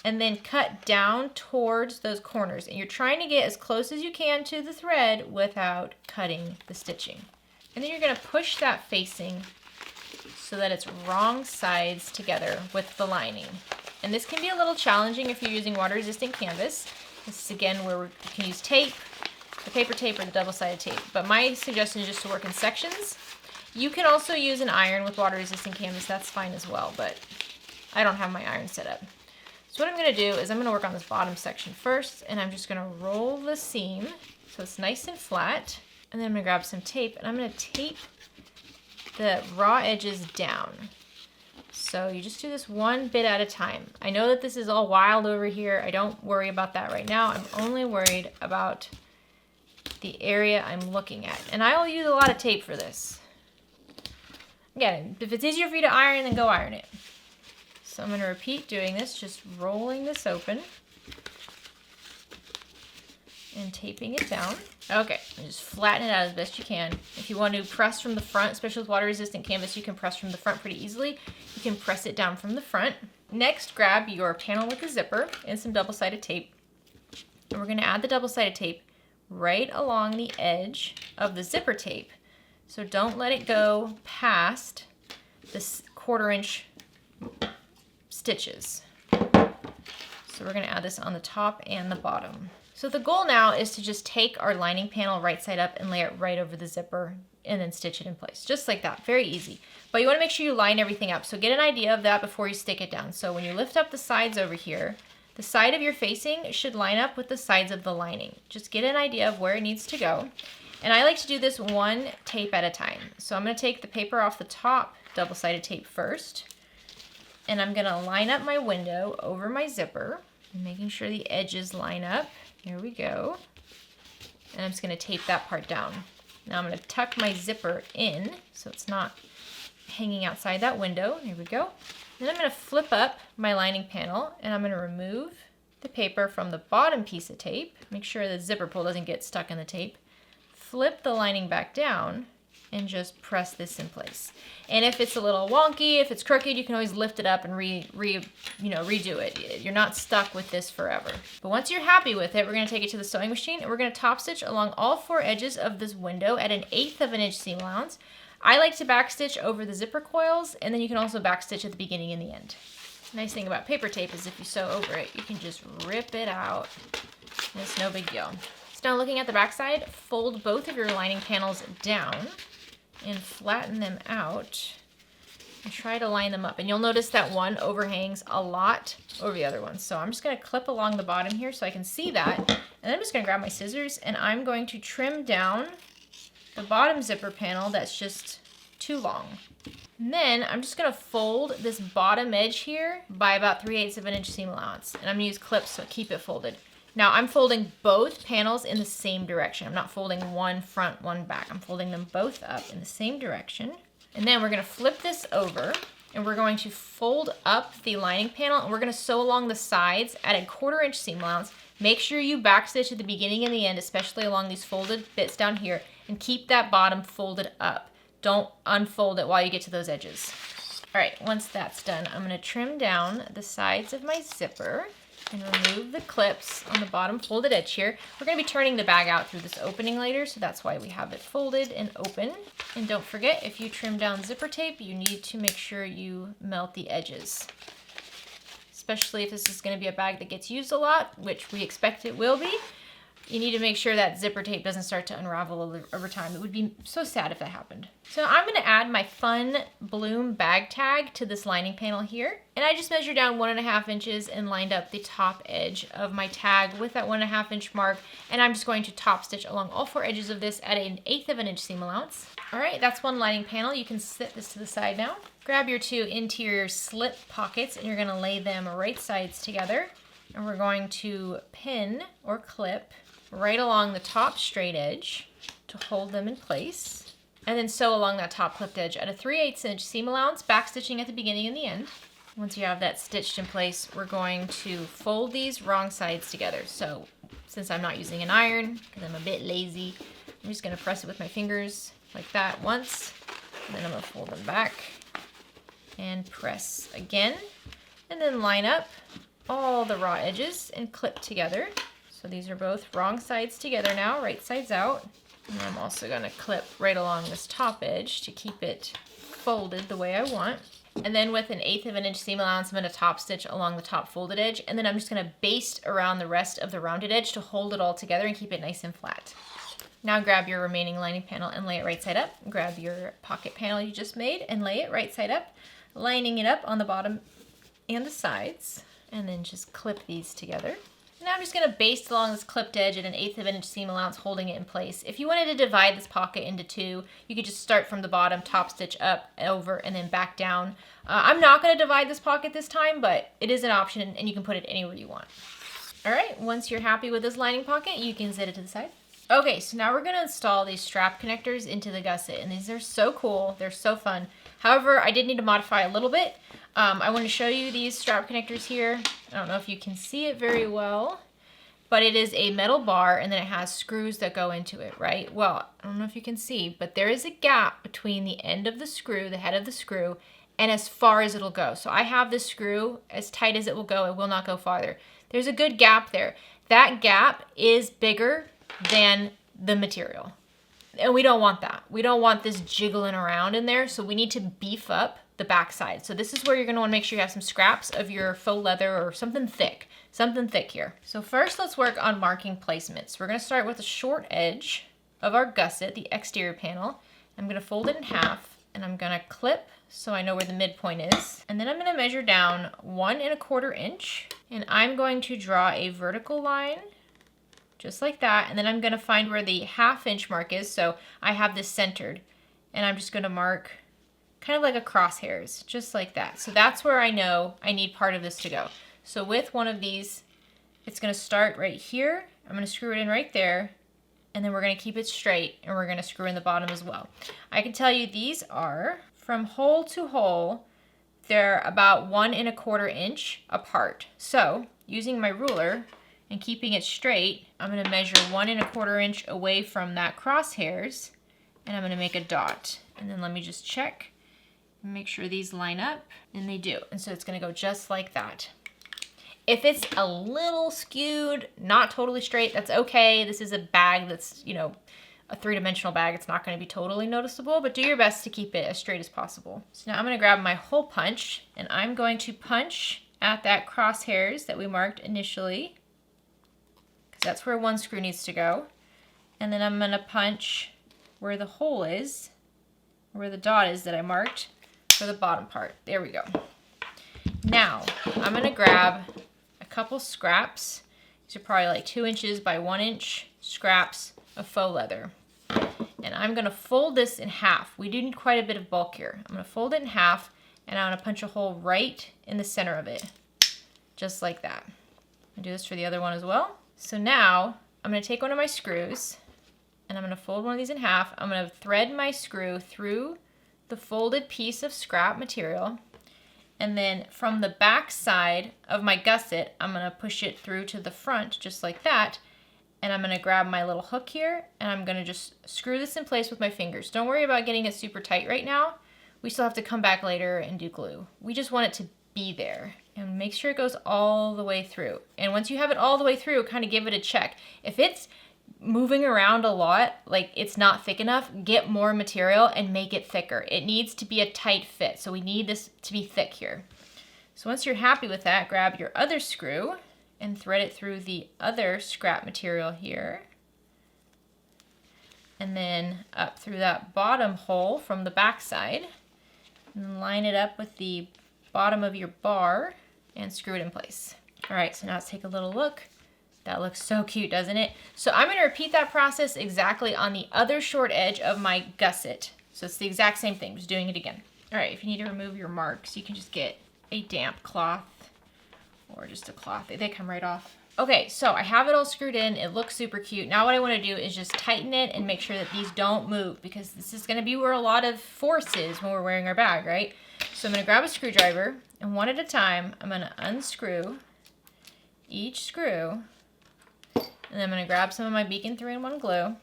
and then cut down towards those corners. And you're trying to get as close as you can to the thread without cutting the stitching. And then you're gonna push that facing so that it's wrong sides together with the lining. And this can be a little challenging if you're using water-resistant canvas. This is again where you can use tape, the paper tape or the double-sided tape. But my suggestion is just to work in sections. You can also use an iron with water-resistant canvas, that's fine as well, but I don't have my iron set up. So what I'm gonna do is I'm gonna work on this bottom section first, and I'm just gonna roll the seam so it's nice and flat. And then I'm gonna grab some tape, and I'm gonna tape the raw edges down. So you just do this one bit at a time. I know that this is all wild over here. I don't worry about that right now. I'm only worried about the area I'm looking at. And I will use a lot of tape for this. Again, if it's easier for you to iron, then go iron it. So I'm gonna repeat doing this, just rolling this open and taping it down. Okay, and just flatten it out as best you can. If you want to press from the front, especially with water-resistant canvas, you can press from the front pretty easily. You can press it down from the front. Next, grab your panel with the zipper and some double-sided tape. And we're gonna add the double-sided tape right along the edge of the zipper tape. So don't let it go past this 1/4 inch stitches. So we're gonna add this on the top and the bottom. So the goal now is to just take our lining panel right side up and lay it right over the zipper and then stitch it in place. Just like that, very easy. But you wanna make sure you line everything up. So get an idea of that before you stick it down. So when you lift up the sides over here, the side of your facing should line up with the sides of the lining. Just get an idea of where it needs to go. And I like to do this one tape at a time. So I'm gonna take the paper off the top double-sided tape first, and I'm gonna line up my window over my zipper, making sure the edges line up. Here we go. And I'm just gonna tape that part down. Now I'm gonna tuck my zipper in so it's not hanging outside that window. Here we go. Then I'm gonna flip up my lining panel, and I'm gonna remove the paper from the bottom piece of tape. Make sure the zipper pull doesn't get stuck in the tape. Flip the lining back down and just press this in place. And if it's a little wonky, if it's crooked, you can always lift it up and redo it. You're not stuck with this forever. But once you're happy with it, we're gonna take it to the sewing machine, and we're gonna top stitch along all 4 edges of this window at 1/8 of an inch seam allowance. I like to backstitch over the zipper coils, and then you can also backstitch at the beginning and the end. The nice thing about paper tape is if you sew over it, you can just rip it out. And it's no big deal. So now looking at the back side, fold both of your lining panels down and flatten them out and try to line them up. And you'll notice that one overhangs a lot over the other one. So I'm just gonna clip along the bottom here so I can see that. And then I'm just gonna grab my scissors, and I'm going to trim down the bottom zipper panel that's just too long. And then I'm just gonna fold this bottom edge here by about 3/8 of an inch seam allowance. And I'm gonna use clips to keep it folded. Now I'm folding both panels in the same direction. I'm not folding one front, one back. I'm folding them both up in the same direction. And then we're gonna flip this over, and we're going to fold up the lining panel, and we're gonna sew along the sides at 1/4 inch seam allowance. Make sure you backstitch at the beginning and the end, especially along these folded bits down here, and keep that bottom folded up. Don't unfold it while you get to those edges. All right, once that's done, I'm gonna trim down the sides of my zipper and remove the clips on the bottom folded edge here. We're gonna be turning the bag out through this opening later, so that's why we have it folded and open. And don't forget, if you trim down zipper tape, you need to make sure you melt the edges. Especially if this is gonna be a bag that gets used a lot, which we expect it will be. You need to make sure that zipper tape doesn't start to unravel over time. It would be so sad if that happened. So I'm gonna add my fun bloom bag tag to this lining panel here. And I just measured down 1.5 inches and lined up the top edge of my tag with that 1.5 inch mark. And I'm just going to top stitch along all 4 edges of this at 1/8 of an inch seam allowance. All right, that's one lining panel. You can set this to the side now. Grab your 2 interior slip pockets, and you're gonna lay them right sides together. And we're going to pin or clip right along the top straight edge to hold them in place. And then sew along that top clipped edge at a 3/8 inch seam allowance, back stitching at the beginning and the end. Once you have that stitched in place, we're going to fold these wrong sides together. So since I'm not using an iron, because I'm a bit lazy, I'm just gonna press it with my fingers like that once, and then I'm gonna fold them back and press again, and then line up all the raw edges and clip together. So these are both wrong sides together now, right sides out. And I'm also gonna clip right along this top edge to keep it folded the way I want. And then with an 1/8 of an inch seam allowance, I'm gonna top stitch along the top folded edge, and then I'm just gonna baste around the rest of the rounded edge to hold it all together and keep it nice and flat. Now grab your remaining lining panel and lay it right side up. Grab your pocket panel you just made and lay it right side up, lining it up on the bottom and the sides, and then just clip these together. Now I'm just gonna baste along this clipped edge at an 1/8 of an inch seam allowance, holding it in place. If you wanted to divide this pocket into two, you could just start from the bottom, top stitch up, over, and then back down. I'm not gonna divide this pocket this time, but it is an option and you can put it anywhere you want. All right, once you're happy with this lining pocket, you can set it to the side. Okay, so now we're gonna install these strap connectors into the gusset, and these are so cool, they're so fun. However, I did need to modify a little bit. I want to show you these strap connectors here. I don't know if you can see it very well, but it is a metal bar and then it has screws that go into it, right? Well, I don't know if you can see, but there is a gap between the end of the screw, the head of the screw, and as far as it'll go. So I have this screw as tight as it will go. It will not go farther. There's a good gap there. That gap is bigger than the material. And we don't want that. We don't want this jiggling around in there, so we need to beef up the back side. So this is where you're gonna wanna make sure you have some scraps of your faux leather or something thick here. So first let's work on marking placements. We're gonna start with the short edge of our gusset, the exterior panel. I'm gonna fold it in half and I'm gonna clip so I know where the midpoint is. And then I'm gonna measure down 1 1/4 inch and I'm going to draw a vertical line just like that, and then I'm gonna find where the 1/2 inch mark is, so I have this centered, and I'm just gonna mark kind of like a crosshairs, just like that. So that's where I know I need part of this to go. So with one of these, it's gonna start right here, I'm gonna screw it in right there, and then we're gonna keep it straight, and we're gonna screw in the bottom as well. I can tell you these are, from hole to hole, they're about 1 1/4 inch apart. So using my ruler, and keeping it straight, I'm gonna measure 1 1/4 inch away from that crosshairs, and I'm gonna make a dot. And then let me just check and make sure these line up, and they do. And so it's gonna go just like that. If it's a little skewed, not totally straight, that's okay. This is a bag that's, you know, a 3-dimensional bag. It's not gonna be totally noticeable, but do your best to keep it as straight as possible. So now I'm gonna grab my hole punch, and I'm going to punch at that crosshairs that we marked initially. That's where one screw needs to go. And then I'm gonna punch where the hole is, where the dot is that I marked for the bottom part. There we go. Now, I'm gonna grab a couple scraps. These are probably like 2 inches by 1 inch scraps of faux leather. And I'm gonna fold this in half. We do need quite a bit of bulk here. I'm gonna fold it in half, and I'm gonna punch a hole right in the center of it, just like that. I'll do this for the other one as well. So now I'm gonna take one of my screws and I'm gonna fold one of these in half. I'm gonna thread my screw through the folded piece of scrap material, and then from the back side of my gusset, I'm gonna push it through to the front just like that, and I'm gonna grab my little hook here and I'm gonna just screw this in place with my fingers. Don't worry about getting it super tight right now. We still have to come back later and do glue. We just want it to be there. And make sure it goes all the way through. And once you have it all the way through, kind of give it a check. If it's moving around a lot, like it's not thick enough, get more material and make it thicker. It needs to be a tight fit, so we need this to be thick here. So once you're happy with that, grab your other screw and thread it through the other scrap material here. And then up through that bottom hole from the back side. And line it up with the bottom of your bar and screw it in place. All right, so now let's take a little look. That looks so cute, doesn't it? So I'm gonna repeat that process exactly on the other short edge of my gusset. So it's the exact same thing, just doing it again. All right, if you need to remove your marks, you can just get a damp cloth or just a cloth. They come right off. Okay, so I have it all screwed in. It looks super cute. Now what I wanna do is just tighten it and make sure that these don't move, because this is gonna be where a lot of force is when we're wearing our bag, right? So I'm gonna grab a screwdriver And one at a time, I'm gonna unscrew each screw, and then I'm gonna grab some of my Beacon 3-in-1 glue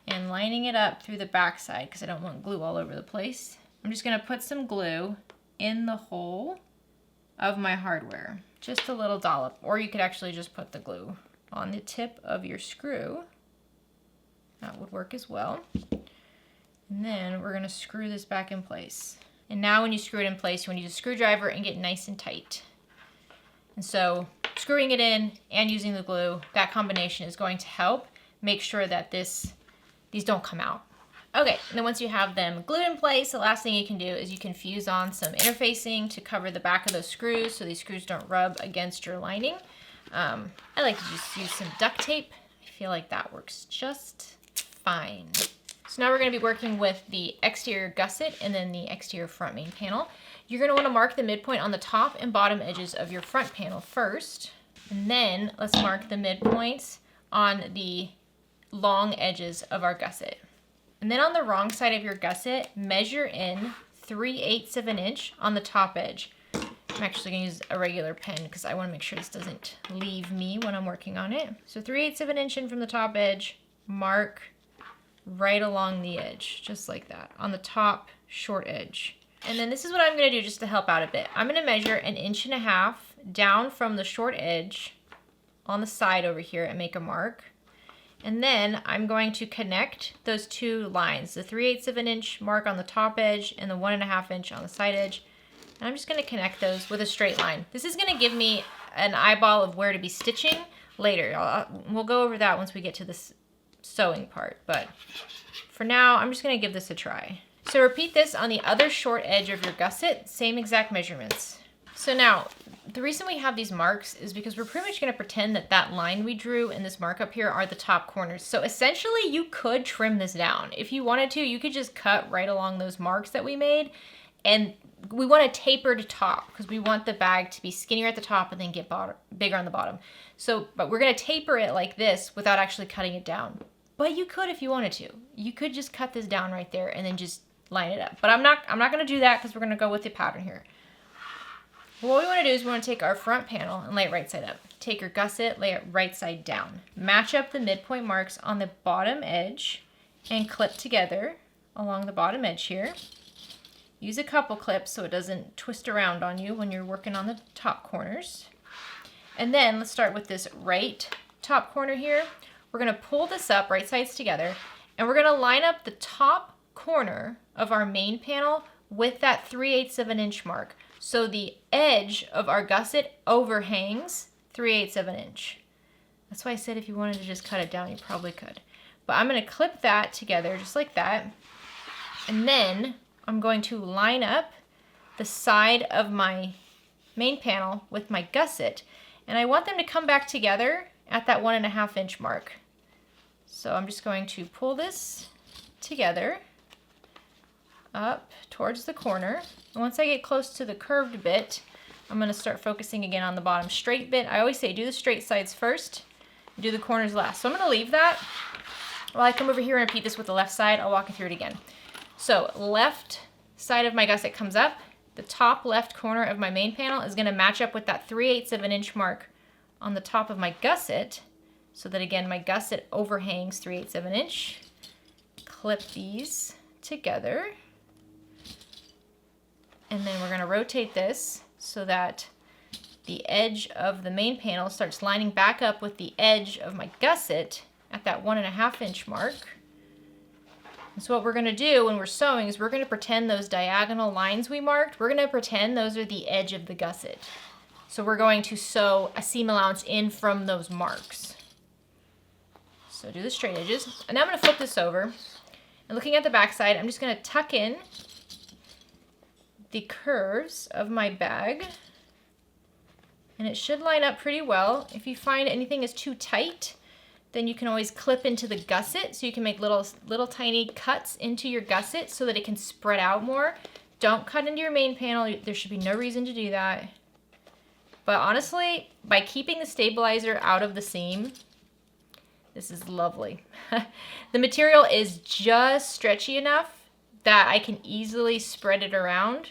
and lining it up through the back side because I don't want glue all over the place. I'm just gonna put some glue in the hole of my hardware, just a little dollop, or you could actually just put the glue on the tip of your screw. That would work as well. And then we're gonna screw this back in place. And now when you screw it in place, you want to use a screwdriver and get nice and tight. And so screwing it in and using the glue, that combination is going to help make sure that these don't come out. Okay, and then once you have them glued in place, the last thing you can do is you can fuse on some interfacing to cover the back of those screws so these screws don't rub against your lining. I like to just use some duct tape. I feel like that works just fine. So now we're going to be working with the exterior gusset and then the exterior front main panel. You're going to want to mark the midpoint on the top and bottom edges of your front panel first. And then let's mark the midpoints on the long edges of our gusset. And then on the wrong side of your gusset, measure in 3/8 of an inch on the top edge. I'm actually going to use a regular pen because I want to make sure this doesn't leave me when I'm working on it. So 3/8 of an inch in from the top edge, mark right along the edge, just like that, on the top short edge. And then this is what I'm gonna do just to help out a bit. I'm gonna measure 1.5 inches down from the short edge on the side over here and make a mark. And then I'm going to connect those two lines, the 3/8 of an inch mark on the top edge and the 1.5 inch on the side edge. And I'm just gonna connect those with a straight line. This is gonna give me an eyeball of where to be stitching later. We'll go over that once we get to this sewing part, but for now I'm just going to give this a try. So repeat this on the other short edge of your gusset, same exact measurements. So now the reason we have these marks is because we're pretty much going to pretend that that line we drew in this mark up here are the top corners. So essentially you could trim this down. If you wanted to, you could just cut right along those marks that we made, and we want to taper to top because we want the bag to be skinnier at the top and then get bigger on the bottom. So, but we're going to taper it like this without actually cutting it down. But you could if you wanted to. You could just cut this down right there and then just line it up. But I'm not going to do that because we're going to go with the pattern here. What we want to do is we want to take our front panel and lay it right side up. Take your gusset, lay it right side down. Match up the midpoint marks on the bottom edge and clip together along the bottom edge here. Use a couple clips so it doesn't twist around on you when you're working on the top corners. And then let's start with this right top corner here. We're going to pull this up, right sides together, and we're going to line up the top corner of our main panel with that 3/8 of an inch mark. So the edge of our gusset overhangs 3/8 of an inch. That's why I said if you wanted to just cut it down, you probably could. But I'm going to clip that together just like that. And then I'm going to line up the side of my main panel with my gusset. And I want them to come back together at that 1.5 inch mark. So I'm just going to pull this together up towards the corner. And once I get close to the curved bit, I'm going to start focusing again on the bottom straight bit. I always say do the straight sides first, do the corners last. So I'm going to leave that while I come over here and repeat this with the left side. I'll walk you through it again. So left side of my gusset comes up. The top left corner of my main panel is going to match up with that 3/8 of an inch mark on the top of my gusset, so that again my gusset overhangs 3/8 of an inch. Clip these together, and then we're going to rotate this so that the edge of the main panel starts lining back up with the edge of my gusset at that 1.5 inch mark. And so what we're going to do when we're sewing is we're going to pretend those diagonal lines we marked, we're going to pretend those are the edge of the gusset. So we're going to sew a seam allowance in from those marks. So do the straight edges. And now I'm going to flip this over. And looking at the back side, I'm just going to tuck in the curves of my bag. And it should line up pretty well. If you find anything is too tight, then you can always clip into the gusset. So you can make little tiny cuts into your gusset so that it can spread out more. Don't cut into your main panel. There should be no reason to do that. But honestly, by keeping the stabilizer out of the seam, this is lovely. The material is just stretchy enough that I can easily spread it around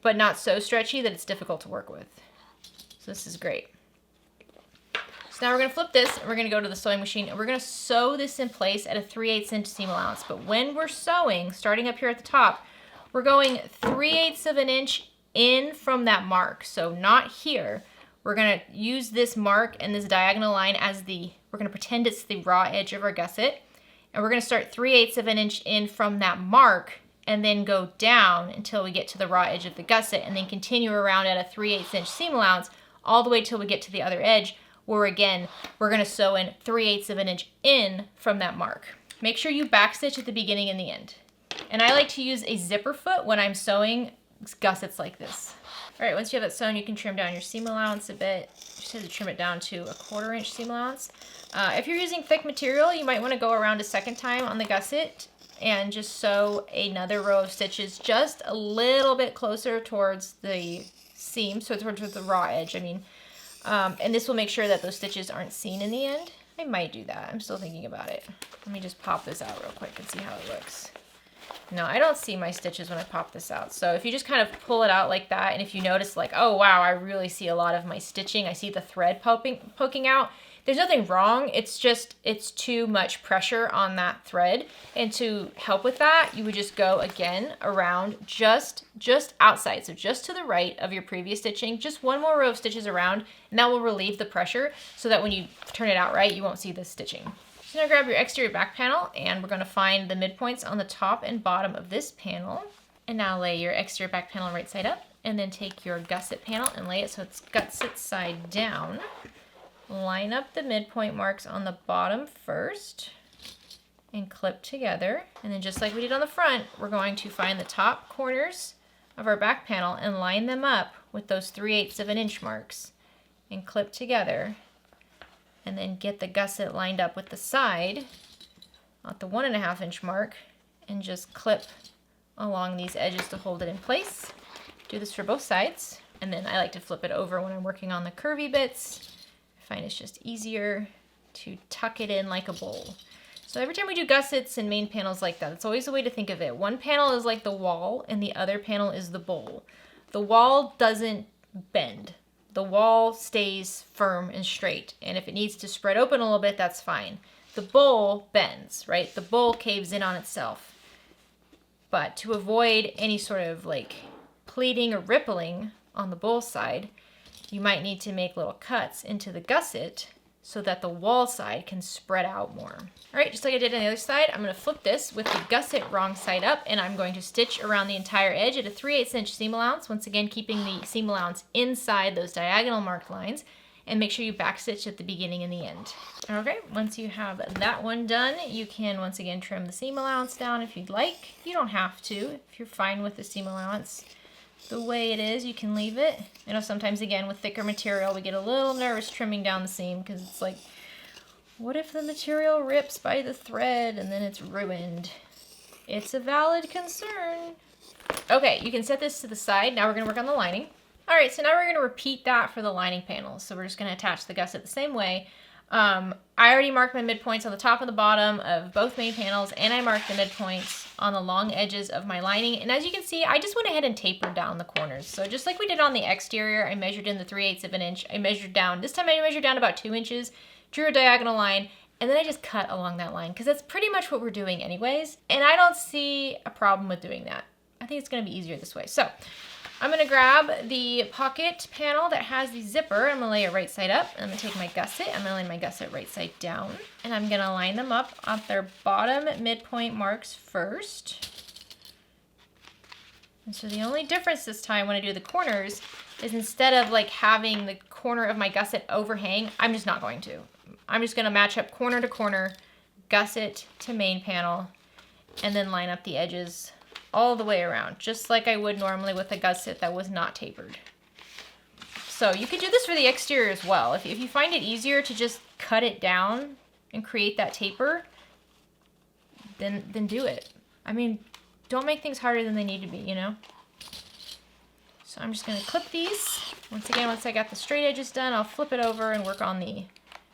but not so stretchy that it's difficult to work with. So this is great. So now we're going to flip this and we're going to go to the sewing machine and we're going to sew this in place at a 3/8 inch seam allowance. But when we're sewing, starting up here at the top, we're going 3/8 of an inch in from that mark. So not here. We're going to use this mark and this diagonal line as we're going to pretend it's the raw edge of our gusset. And we're going to start 3/8 of an inch in from that mark and then go down until we get to the raw edge of the gusset and then continue around at a 3/8 inch seam allowance all the way till we get to the other edge, where again, we're going to sew in 3/8 of an inch in from that mark. Make sure you backstitch at the beginning and the end. And I like to use a zipper foot when I'm sewing gussets like this. All right, once you have it sewn, you can trim down your seam allowance a bit. You just have to trim it down to a 1/4 inch seam allowance. If you're using thick material, you might want to go around a second time on the gusset and just sew another row of stitches just a little bit closer towards the seam, so towards the raw edge, I mean. And this will make sure that those stitches aren't seen in the end. I might do that. I'm still thinking about it. Let me just pop this out real quick and see how it looks. No, I don't see my stitches when I pop this out. So if you just kind of pull it out like that, and if you notice like, oh wow, I really see a lot of my stitching, I see the thread poking out, there's nothing wrong. It's just, it's too much pressure on that thread. And to help with that, you would just go again around just outside. So just to the right of your previous stitching, just one more row of stitches around, and that will relieve the pressure so that when you turn it out right, you won't see the stitching. So now grab your exterior back panel and we're going to find the midpoints on the top and bottom of this panel. And now lay your exterior back panel right side up and then take your gusset panel and lay it so it's gusset side down. Line up the midpoint marks on the bottom first and clip together. And then just like we did on the front, we're going to find the top corners of our back panel and line them up with those 3/8 of an inch marks and clip together. And then get the gusset lined up with the side at the 1.5 inch mark and just clip along these edges to hold it in place. Do this for both sides. And then I like to flip it over when I'm working on the curvy bits. I find it's just easier to tuck it in like a bowl. So every time we do gussets and main panels like that, it's always a way to think of it. One panel is like the wall and the other panel is the bowl. The wall doesn't bend. The wall stays firm and straight. And if it needs to spread open a little bit, that's fine. The bowl bends, right? The bowl caves in on itself. But to avoid any sort of like pleating or rippling on the bowl side, you might need to make little cuts into the gusset so that the wall side can spread out more. All right, just like I did on the other side, I'm gonna flip this with the gusset wrong side up and I'm going to stitch around the entire edge at a 3/8 inch seam allowance, once again keeping the seam allowance inside those diagonal marked lines, and make sure you backstitch at the beginning and the end. Okay, once you have that one done, you can once again trim the seam allowance down if you'd like. You don't have to. If you're fine with the seam allowance the way it is, you can leave it. I know sometimes, again, with thicker material, we get a little nervous trimming down the seam because it's like, what if the material rips by the thread and then it's ruined? It's a valid concern. Okay, you can set this to the side. Now we're going to work on the lining. All right, so now we're going to repeat that for the lining panel. So we're just going to attach the gusset the same way. I already marked my midpoints on the top and the bottom of both main panels, and I marked the midpoints on the long edges of my lining. And as you can see, I just went ahead and tapered down the corners. So just like we did on the exterior, I measured in the 3/8 of an inch. I measured down, this time I measured down about 2 inches, drew a diagonal line, and then I just cut along that line because that's pretty much what we're doing anyways. And I don't see a problem with doing that. I think it's going to be easier this way. So I'm going to grab the pocket panel that has the zipper. I'm going to lay it right side up. I'm going to take my gusset. I'm going to lay my gusset right side down. And I'm going to line them up at their bottom midpoint marks first. And so the only difference this time when I do the corners is instead of like having the corner of my gusset overhang, I'm just not going to. I'm just going to match up corner to corner, gusset to main panel, and then line up the edges all the way around, just like I would normally with a gusset that was not tapered. So you could do this for the exterior as well. If you find it easier to just cut it down and create that taper, then do it. I mean, don't make things harder than they need to be, you know? So I'm just gonna clip these. Once again, once I got the straight edges done, I'll flip it over and work on the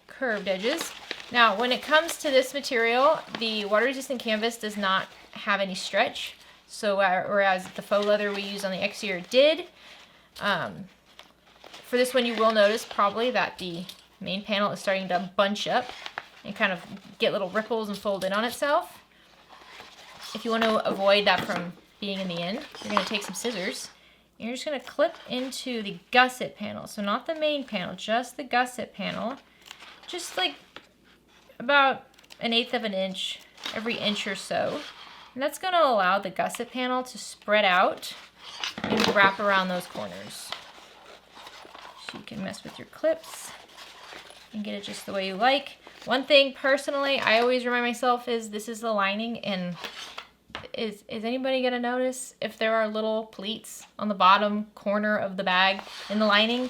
curved edges. Now, when it comes to this material, the water resistant canvas does not have any stretch. So whereas the faux leather we used on the exterior did, for this one you will notice probably that the main panel is starting to bunch up and kind of get little ripples and fold in on itself. If you want to avoid that from being in the end, you're going to take some scissors and you're just going to clip into the gusset panel. So not the main panel, just the gusset panel. Just like about 1/8 of an inch, every inch or so. And that's going to allow the gusset panel to spread out and wrap around those corners. So you can mess with your clips and get it just the way you like. One thing personally I always remind myself is this is the lining, and is anybody gonna notice if there are little pleats on the bottom corner of the bag in the lining?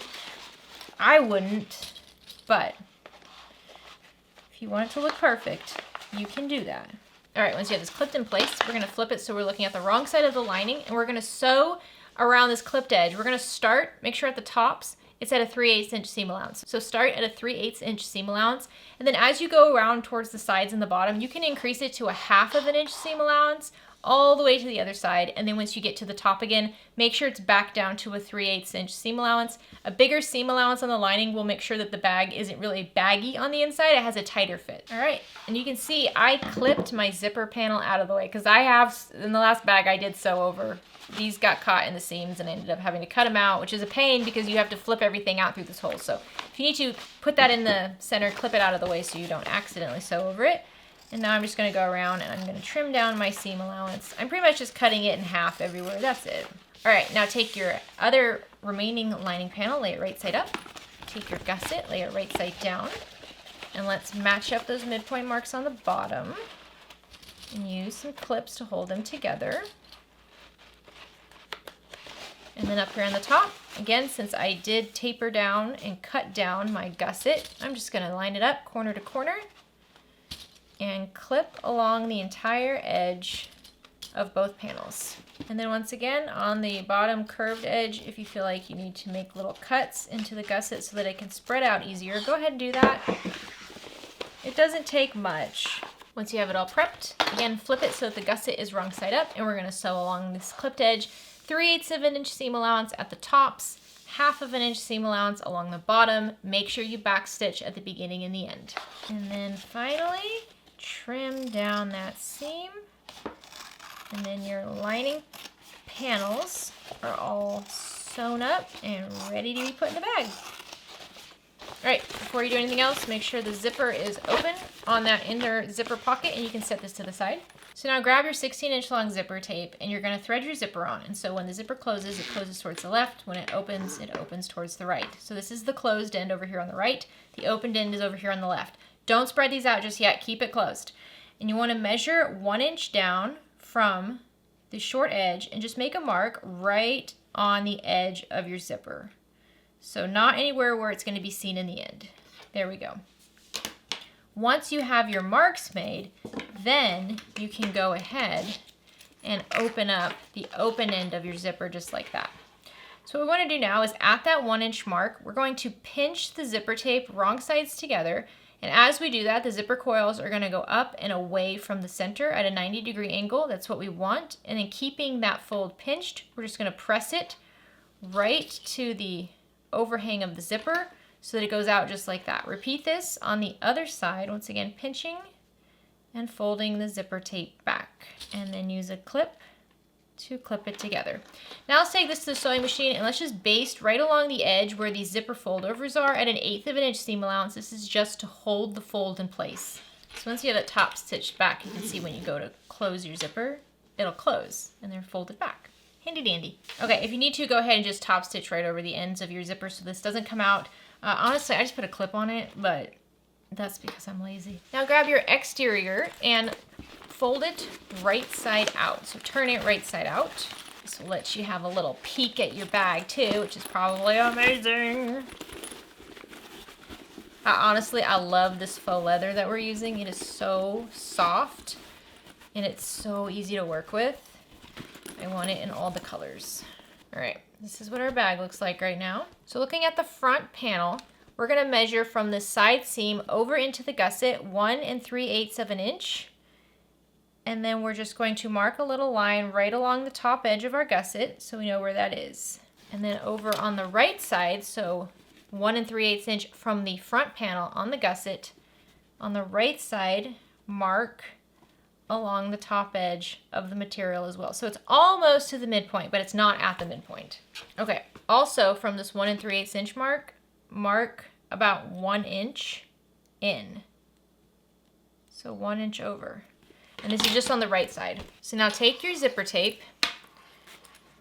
I wouldn't, but if you want it to look perfect, you can do that. All right, once you have this clipped in place, we're gonna flip it so we're looking at the wrong side of the lining, and we're gonna sew around this clipped edge. We're gonna start, make sure at the tops, it's at a 3/8 inch seam allowance. So start at a 3/8 inch seam allowance. And then as you go around towards the sides and the bottom, you can increase it to a 1/2 of an inch seam allowance all the way to the other side. And then once you get to the top again, make sure it's back down to a 3/8 inch seam allowance. A bigger seam allowance on the lining will make sure that the bag isn't really baggy on the inside. It has a tighter fit. All right, and you can see I clipped my zipper panel out of the way because I have, in the last bag I did sew over, these got caught in the seams and I ended up having to cut them out, which is a pain because you have to flip everything out through this hole. So if you need to put that in the center, clip it out of the way so you don't accidentally sew over it. And now I'm just going to go around and I'm going to trim down my seam allowance. I'm pretty much just cutting it in half everywhere. That's it. All right, now take your other remaining lining panel, lay it right side up. Take your gusset, lay it right side down. And let's match up those midpoint marks on the bottom and use some clips to hold them together. And then up here on the top, again, since I did taper down and cut down my gusset, I'm just going to line it up corner to corner and clip along the entire edge of both panels. And then once again, on the bottom curved edge, if you feel like you need to make little cuts into the gusset so that it can spread out easier, go ahead and do that. It doesn't take much. Once you have it all prepped, again, flip it so that the gusset is wrong side up, and we're going to sew along this clipped edge. 3/8 of an inch seam allowance at the tops, 1/2 of an inch seam allowance along the bottom. Make sure you back stitch at the beginning and the end. And then finally, trim down that seam. And then your lining panels are all sewn up and ready to be put in the bag. All right, before you do anything else, make sure the zipper is open on that inner zipper pocket, and you can set this to the side. So now grab your 16-inch long zipper tape, and you're going to thread your zipper on. And so when the zipper closes, it closes towards the left. When it opens towards the right. So this is the closed end over here on the right. The opened end is over here on the left. Don't spread these out just yet. Keep it closed. And you want to measure 1 inch down from the short edge and just make a mark right on the edge of your zipper. So not anywhere where it's going to be seen in the end. There we go. Once you have your marks made, then you can go ahead and open up the open end of your zipper just like that. So what we want to do now is at that 1 inch mark, we're going to pinch the zipper tape wrong sides together. And as we do that, the zipper coils are going to go up and away from the center at a 90-degree angle. That's what we want. And then keeping that fold pinched, we're just going to press it right to the overhang of the zipper so that it goes out just like that. Repeat this on the other side, once again pinching and folding the zipper tape back, and then use a clip to clip it together. Now let's take this to the sewing machine and let's just baste right along the edge where these zipper foldovers are at an 1/8 of an inch seam allowance. This is just to hold the fold in place. So once you have it top stitched back, you can see when you go to close your zipper, it'll close and they're folded back. Handy dandy. Okay, if you need to, go ahead and just top stitch right over the ends of your zipper so this doesn't come out. Honestly, I just put a clip on it, but that's because I'm lazy. Now grab your exterior and fold it right side out. So turn it right side out. This will let you have a little peek at your bag too, which is probably amazing. Honestly, I love this faux leather that we're using. It is so soft and it's so easy to work with. I want it in all the colors. All right, this is what our bag looks like right now. So looking at the front panel, we're gonna measure from the side seam over into the gusset 1 3/8 of an inch. And then we're just going to mark a little line right along the top edge of our gusset so we know where that is. And then over on the right side, so 1 3/8 inch from the front panel on the gusset, on the right side, mark along the top edge of the material as well. So it's almost to the midpoint, but it's not at the midpoint. Okay, also from this 1 3/8 inch mark about 1 inch in. So 1 inch over. And this is just on the right side. So now take your zipper tape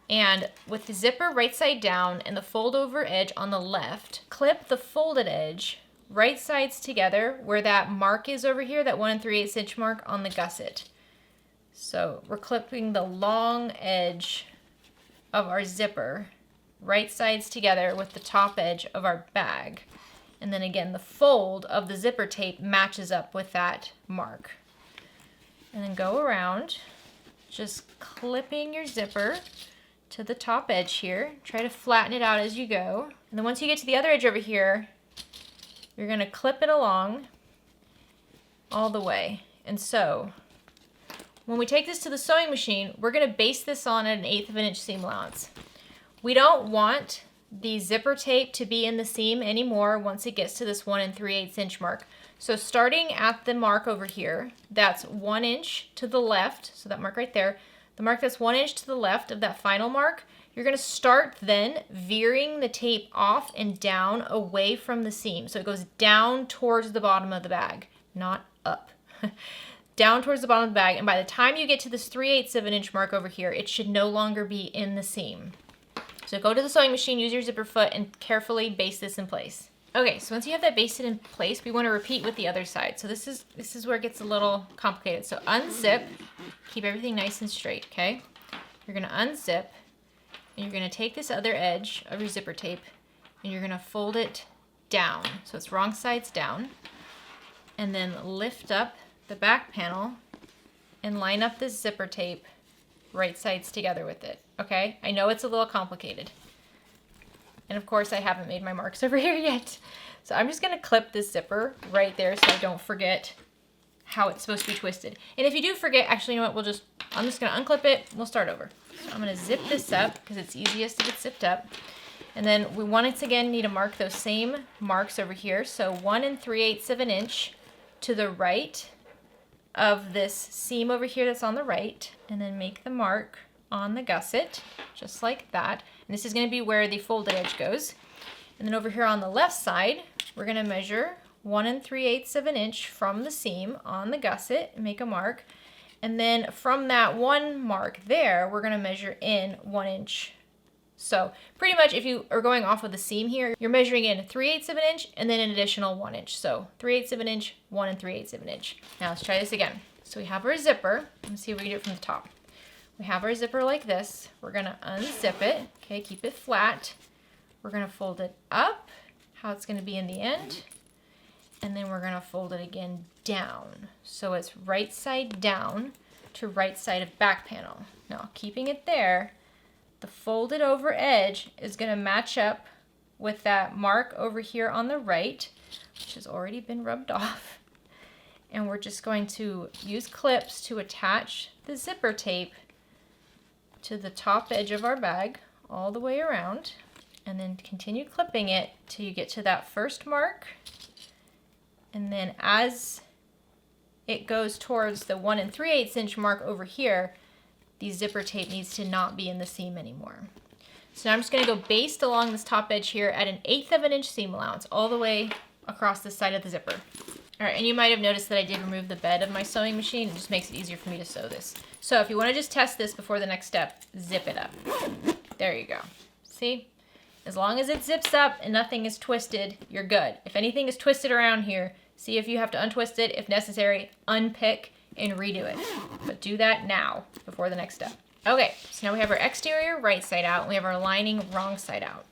and with the zipper right side down and the fold over edge on the left, clip the folded edge right sides together where that mark is over here, that 1 3/8 inch mark on the gusset. So we're clipping the long edge of our zipper right sides together with the top edge of our bag. And then again, the fold of the zipper tape matches up with that mark. And then go around, just clipping your zipper to the top edge here. Try to flatten it out as you go. And then once you get to the other edge over here, you're gonna clip it along all the way. And so, when we take this to the sewing machine, we're gonna base this on at 1/8 of an inch seam allowance. We don't want the zipper tape to be in the seam anymore once it gets to this 1 3/8 inch mark. So starting at the mark over here, that's 1 inch to the left, so that mark right there, the mark that's 1 inch to the left of that final mark, you're gonna start then veering the tape off and down away from the seam. So it goes down towards the bottom of the bag, not up. Down towards the bottom of the bag, and by the time you get to this 3/8 of an inch mark over here, it should no longer be in the seam. So go to the sewing machine, use your zipper foot, and carefully base this in place. Okay, so once you have that basted in place, we want to repeat with the other side. So this is where it gets a little complicated. So unzip, keep everything nice and straight, okay? You're gonna unzip, and you're gonna take this other edge of your zipper tape, and you're gonna fold it down. So it's wrong sides down. And then lift up the back panel and line up this zipper tape right sides together with it, okay? I know it's a little complicated. And of course I haven't made my marks over here yet. So I'm just gonna clip this zipper right there so I don't forget how it's supposed to be twisted. And if you do forget, actually, you know what, I'm just gonna unclip it, we'll start over. So I'm gonna zip this up because it's easiest if it's zipped up. And then we once again need to mark those same marks over here. So 1 3/8 of an inch to the right of this seam over here that's on the right, and then make the mark on the gusset, just like that. And this is gonna be where the folded edge goes. And then over here on the left side, we're gonna measure 1 3/8 of an inch from the seam on the gusset and make a mark. And then from that one mark there, we're gonna measure in 1 inch. So pretty much if you are going off of the seam here, you're measuring in 3/8 of an inch and then an additional 1 inch. So 3/8 of an inch, 1 3/8 of an inch. Now let's try this again. So we have our zipper. Let's see if we can do it from the top. We have our zipper like this. We're gonna unzip it, okay, keep it flat. We're gonna fold it up, how it's gonna be in the end. And then we're gonna fold it again down. So it's right side down to right side of back panel. Now keeping it there, the folded over edge is gonna match up with that mark over here on the right, which has already been rubbed off. And we're just going to use clips to attach the zipper tape to the top edge of our bag all the way around, and then continue clipping it till you get to that first mark. And then as it goes towards the 1 3/8 inch mark over here, the zipper tape needs to not be in the seam anymore. So now I'm just gonna go based along this top edge here at 1/8 of an inch seam allowance all the way across the side of the zipper. All right, and you might have noticed that I did remove the bed of my sewing machine. It just makes it easier for me to sew this. So if you wanna just test this before the next step, zip it up. There you go. See? As long as it zips up and nothing is twisted, you're good. If anything is twisted around here, see if you have to untwist it. If necessary, unpick and redo it. But do that now before the next step. Okay, so now we have our exterior right side out and we have our lining wrong side out.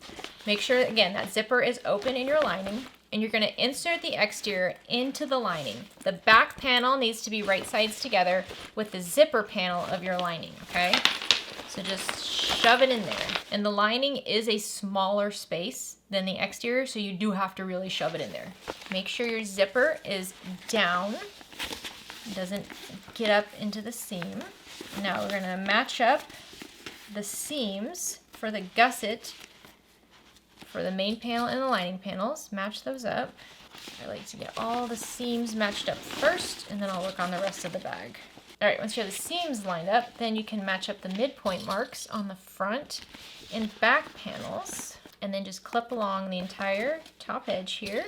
Make sure, again, that zipper is open in your lining, and you're gonna insert the exterior into the lining. The back panel needs to be right sides together with the zipper panel of your lining, okay? So just shove it in there. And the lining is a smaller space than the exterior, so you do have to really shove it in there. Make sure your zipper is down It doesn't get up into the seam. Now we're gonna match up the seams for the gusset for the main panel and the lining panels. Match those up. I like to get all the seams matched up first, and then I'll work on the rest of the bag. All right, once you have the seams lined up, then you can match up the midpoint marks on the front and back panels, and then just clip along the entire top edge here,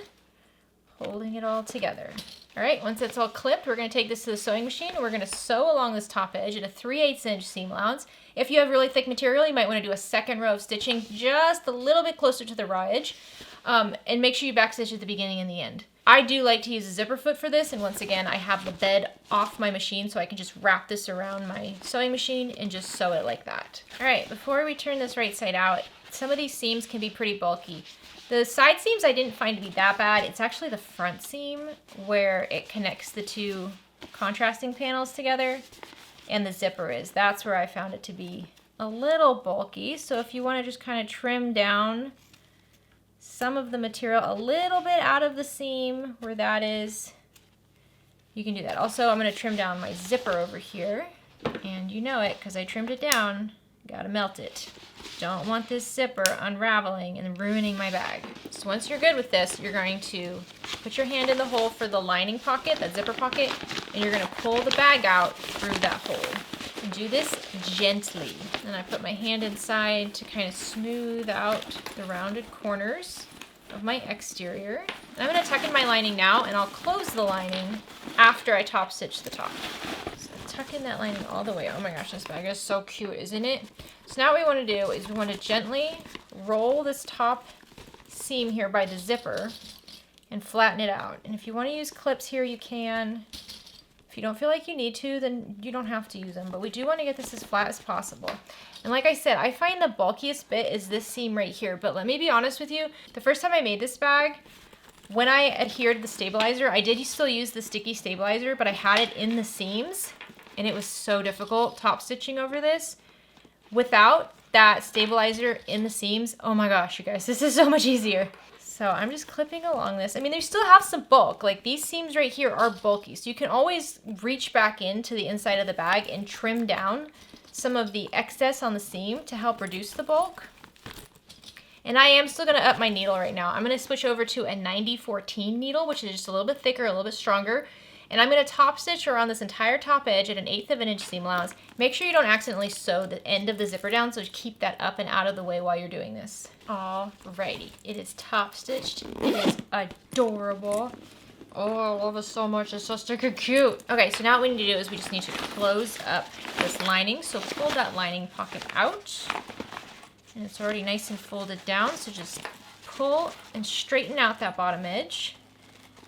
holding it all together. All right, once it's all clipped, we're gonna take this to the sewing machine and we're gonna sew along this top edge at a 3/8 inch seam allowance. If you have really thick material, you might wanna do a second row of stitching just a little bit closer to the raw edge, and make sure you backstitch at the beginning and the end. I do like to use a zipper foot for this, and once again, I have the bed off my machine so I can just wrap this around my sewing machine and just sew it like that. All right, before we turn this right side out, some of these seams can be pretty bulky. The side seams I didn't find to be that bad. It's actually the front seam where it connects the two contrasting panels together and the zipper is. That's where I found it to be a little bulky. So if you want to just kind of trim down some of the material a little bit out of the seam where that is, you can do that. Also, I'm going to trim down my zipper over here, and you know it because I trimmed it down. Gotta melt it. Don't want this zipper unraveling and ruining my bag. So once you're good with this, you're going to put your hand in the hole for the lining pocket, that zipper pocket, and you're going to pull the bag out through that hole. And do this gently. And I put my hand inside to kind of smooth out the rounded corners of my exterior. And I'm going to tuck in my lining now, and I'll close the lining after I top stitch the top. Tuck in that lining all the way. Oh my gosh, this bag is so cute, isn't it? So now what we want to do is we want to gently roll this top seam here by the zipper and flatten it out. And if you want to use clips here, you can. If you don't feel like you need to, then you don't have to use them. But we do want to get this as flat as possible. And like I said, I find the bulkiest bit is this seam right here. But let me be honest with you. The first time I made this bag, when I adhered the stabilizer, I did still use the sticky stabilizer, but I had it in the seams. And it was so difficult top stitching over this. Without that stabilizer in the seams, oh my gosh, you guys, this is so much easier. So I'm just clipping along this. I mean, they still have some bulk. Like these seams right here are bulky. So you can always reach back into the inside of the bag and trim down some of the excess on the seam to help reduce the bulk. And I am still gonna up my needle right now. I'm gonna switch over to a 90-14 needle, which is just a little bit thicker, a little bit stronger. And I'm going to top stitch around this entire top edge at an 1/8 of an inch seam allowance. Make sure you don't accidentally sew the end of the zipper down, so keep that up and out of the way while you're doing this. Alrighty, it is top stitched. It is adorable. Oh, I love it so much. It's so stinking cute. Okay, so now what we need to do is we just need to close up this lining. So pull that lining pocket out. And it's already nice and folded down, so just pull and straighten out that bottom edge.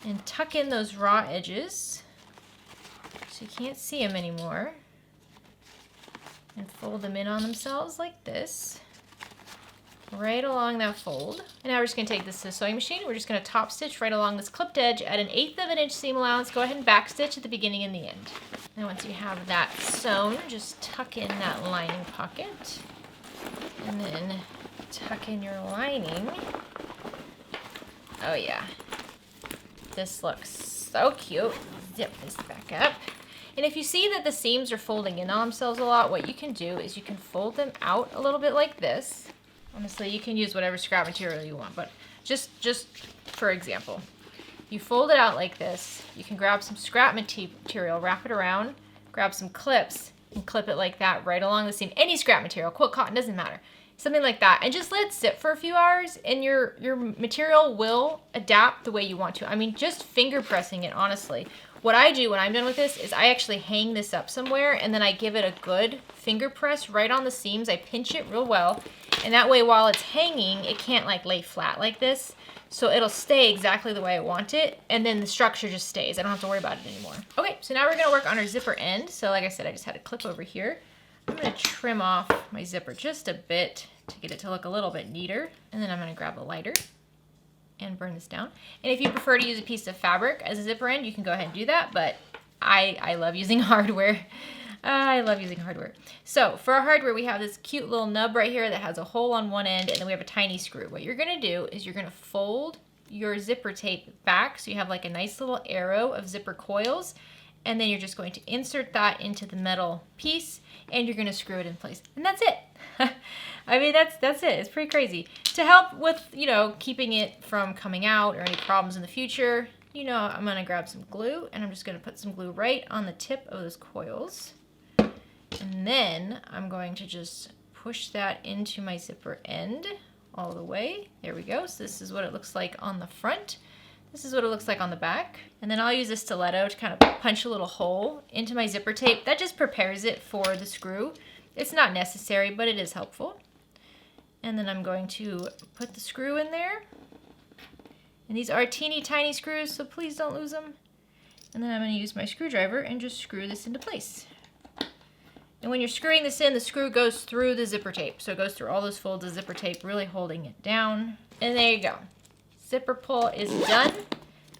And tuck in those raw edges so you can't see them anymore. And fold them in on themselves like this. Right along that fold. And now we're just going to take this to the sewing machine. We're just going to top stitch right along this clipped edge at an 1/8 of an inch seam allowance. Go ahead and back stitch at the beginning and the end. And once you have that sewn, just tuck in that lining pocket. And then tuck in your lining. Oh yeah. This looks so cute. Zip this back up. And if you see that the seams are folding in on themselves a lot, what you can do is you can fold them out a little bit like this. Honestly, you can use whatever scrap material you want, but just for example, you fold it out like this. You can grab some scrap material, wrap it around, grab some clips, and clip it like that right along the seam. Any scrap material, quilt, cotton, doesn't matter. Something like that, and just let it sit for a few hours, and your material will adapt the way you want to. I mean, just finger pressing it, honestly. What I do when I'm done with this is I actually hang this up somewhere, and then I give it a good finger press right on the seams. I pinch it real well, and that way while it's hanging, it can't like lay flat like this. So it'll stay exactly the way I want it, and then the structure just stays. I don't have to worry about it anymore. Okay, so now we're gonna work on our zipper end. So like I said, I just had a clip over here. I'm going to trim off my zipper just a bit to get it to look a little bit neater. And then I'm going to grab a lighter and burn this down. And if you prefer to use a piece of fabric as a zipper end, you can go ahead and do that. But I love using hardware. I love using hardware. So for our hardware, we have this cute little nub right here that has a hole on one end, and then we have a tiny screw. What you're going to do is you're going to fold your zipper tape back so you have like a nice little arrow of zipper coils. and then you're just going to insert that into the metal piece, and you're gonna screw it in place. And that's it. I mean, that's it. It's pretty crazy. To help with, you know, keeping it from coming out or any problems in the future, you know, I'm gonna grab some glue, and I'm just gonna put some glue right on the tip of those coils. And then I'm going to just push that into my zipper end all the way. There we go. So this is what it looks like on the front. This is what it looks like on the back. And then I'll use a stiletto to kind of punch a little hole into my zipper tape. That just prepares it for the screw. It's not necessary, but it is helpful. And then I'm going to put the screw in there. And these are teeny tiny screws, so please don't lose them. And then I'm going to use my screwdriver and just screw this into place. And when you're screwing this in, the screw goes through the zipper tape. So it goes through all those folds of zipper tape, really holding it down. And there you go. Zipper pull is done.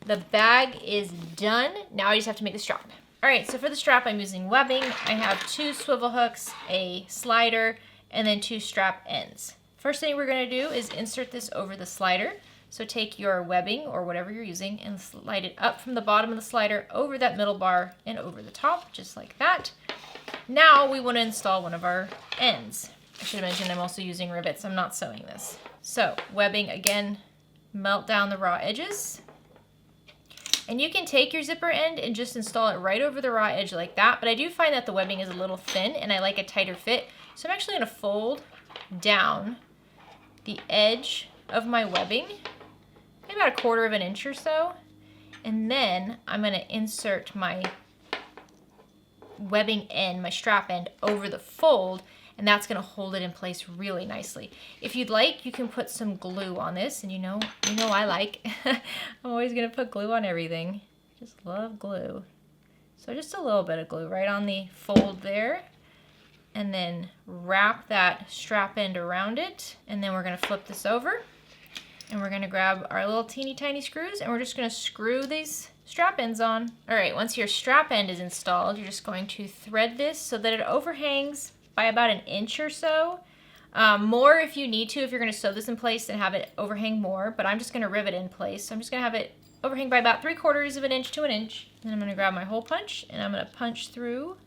The bag is done. Now I just have to make the strap. All right, so for the strap, I'm using webbing. I have 2 swivel hooks, a slider, and then 2 strap ends. First thing we're gonna do is insert this over the slider. So take your webbing or whatever you're using and slide it up from the bottom of the slider over that middle bar and over the top, just like that. Now we want to install one of our ends. I should have mentioned I'm also using rivets. I'm not sewing this. So webbing again, melt down the raw edges. And you can take your zipper end and just install it right over the raw edge like that. But I do find that the webbing is a little thin and I like a tighter fit. So I'm actually going to fold down the edge of my webbing, maybe about 1/4 inch or so. And then I'm going to insert my webbing end, my strap end, over the fold, and that's going to hold it in place really nicely. If you'd like, you can put some glue on this, and you know I like. I'm always going to put glue on everything. Just love glue. So just a little bit of glue right on the fold there, and then wrap that strap end around it, and then we're going to flip this over, and we're going to grab our little teeny tiny screws, and we're just going to screw these strap ends on. All right, once your strap end is installed, you're just going to thread this so that it overhangs by about 1 inch or so. More if you need to, if you're going to sew this in place and have it overhang more, but I'm just going to rivet in place. So I'm just going to have it overhang by about 3/4 inch to 1 inch. Then I'm going to grab my hole punch and I'm going to punch through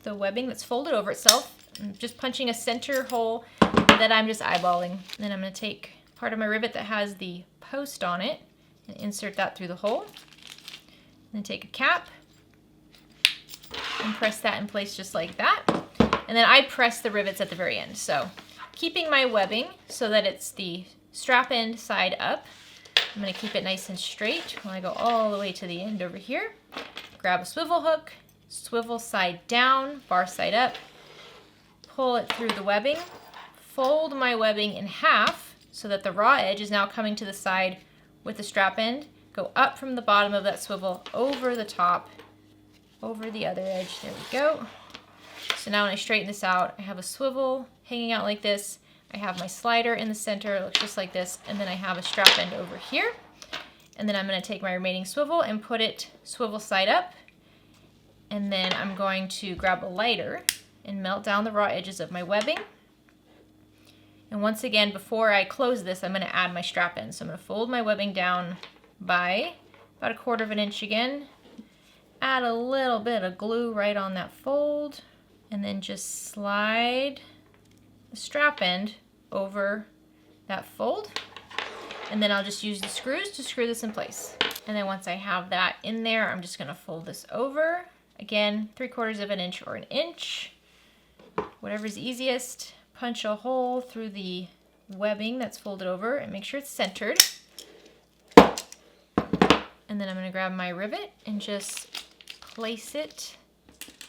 the webbing that's folded over itself. I'm just punching a center hole that I'm just eyeballing. Then I'm going to take part of my rivet that has the post on it and insert that through the hole. Then take a cap and press that in place just like that. And then I press the rivets at the very end. So keeping my webbing so that it's the strap end side up. I'm going to keep it nice and straight while I go all the way to the end over here. Grab a swivel hook, swivel side down, bar side up, pull it through the webbing, fold my webbing in half so that the raw edge is now coming to the side with the strap end. Go up from the bottom of that swivel over the top, over the other edge. There we go. So now when I straighten this out, I have a swivel hanging out like this. I have my slider in the center, it looks just like this, and then I have a strap end over here. And then I'm going to take my remaining swivel and put it swivel side up. And then I'm going to grab a lighter and melt down the raw edges of my webbing. And once again, before I close this, I'm going to add my strap end. So I'm going to fold my webbing down by about 1/4 inch again, add a little bit of glue right on that fold, and then just slide the strap end over that fold, and then I'll just use the screws to screw this in place. And then once I have that in there, I'm just going to fold this over, again 3/4 inch or 1 inch, whatever's easiest. Punch a hole through the webbing that's folded over and make sure it's centered. And then I'm going to grab my rivet and just place it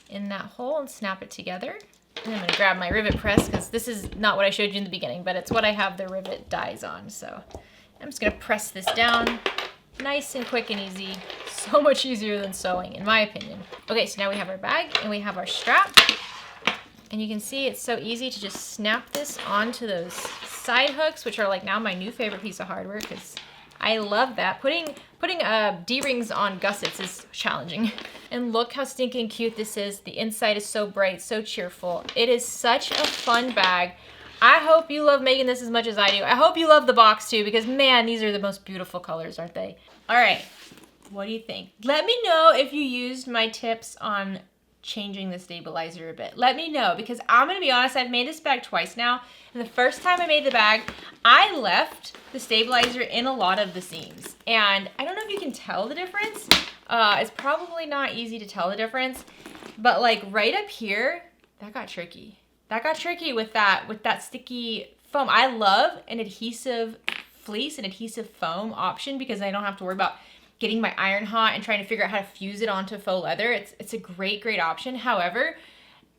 in that hole and snap it together. And I'm going to grab my rivet press because this is not what I showed you in the beginning, but it's what I have the rivet dies on. So I'm just going to press this down nice and quick and easy. So much easier than sewing, in my opinion. Okay, so now we have our bag and we have our strap. And you can see it's so easy to just snap this onto those side hooks, which are like now my new favorite piece of hardware because I love that. Putting D-rings on gussets is challenging. And look how stinking cute this is. The inside is so bright, so cheerful. It is such a fun bag. I hope you love making this as much as I do. I hope you love the box too, because man, these are the most beautiful colors, aren't they? All right, What do you think? Let me know if you used my tips on changing the stabilizer a bit. Let me know, because I'm gonna be honest, I've made this bag twice now, and the first time I made the bag, I left the stabilizer in a lot of the seams, and I don't know if you can tell the difference. It's probably not easy to tell the difference, but like right up here, that got tricky. That got tricky with that sticky foam. I love an adhesive fleece, an adhesive foam option, because I don't have to worry about getting my iron hot and trying to figure out how to fuse it onto faux leather. It's a great option. However,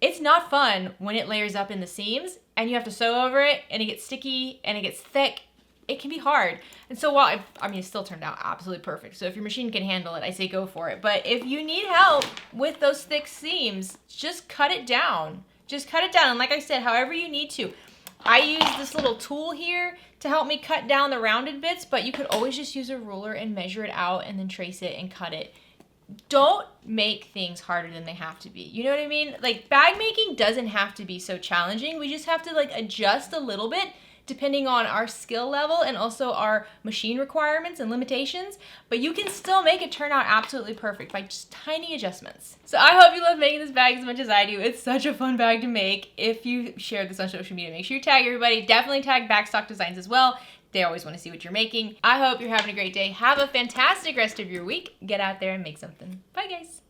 it's not fun when it layers up in the seams and you have to sew over it and it gets sticky and it gets thick. It can be hard. And so while I mean, it still turned out absolutely perfect. So if your machine can handle it, I say go for it. But if you need help with those thick seams, just cut it down. Just cut it down. And like I said, however you need to. I use this little tool here to help me cut down the rounded bits, but you could always just use a ruler and measure it out and then trace it and cut it. Don't make things harder than they have to be. You know what I mean? Like, bag making doesn't have to be so challenging. We just have to like adjust a little bit depending on our skill level and also our machine requirements and limitations, but you can still make it turn out absolutely perfect by just tiny adjustments. So I hope you love making this bag as much as I do. It's such a fun bag to make. If you share this on social media, make sure you tag everybody. Definitely tag Bagstock Designs as well. They always want to see what you're making. I hope you're having a great day. Have a fantastic rest of your week. Get out there and make something. Bye, guys.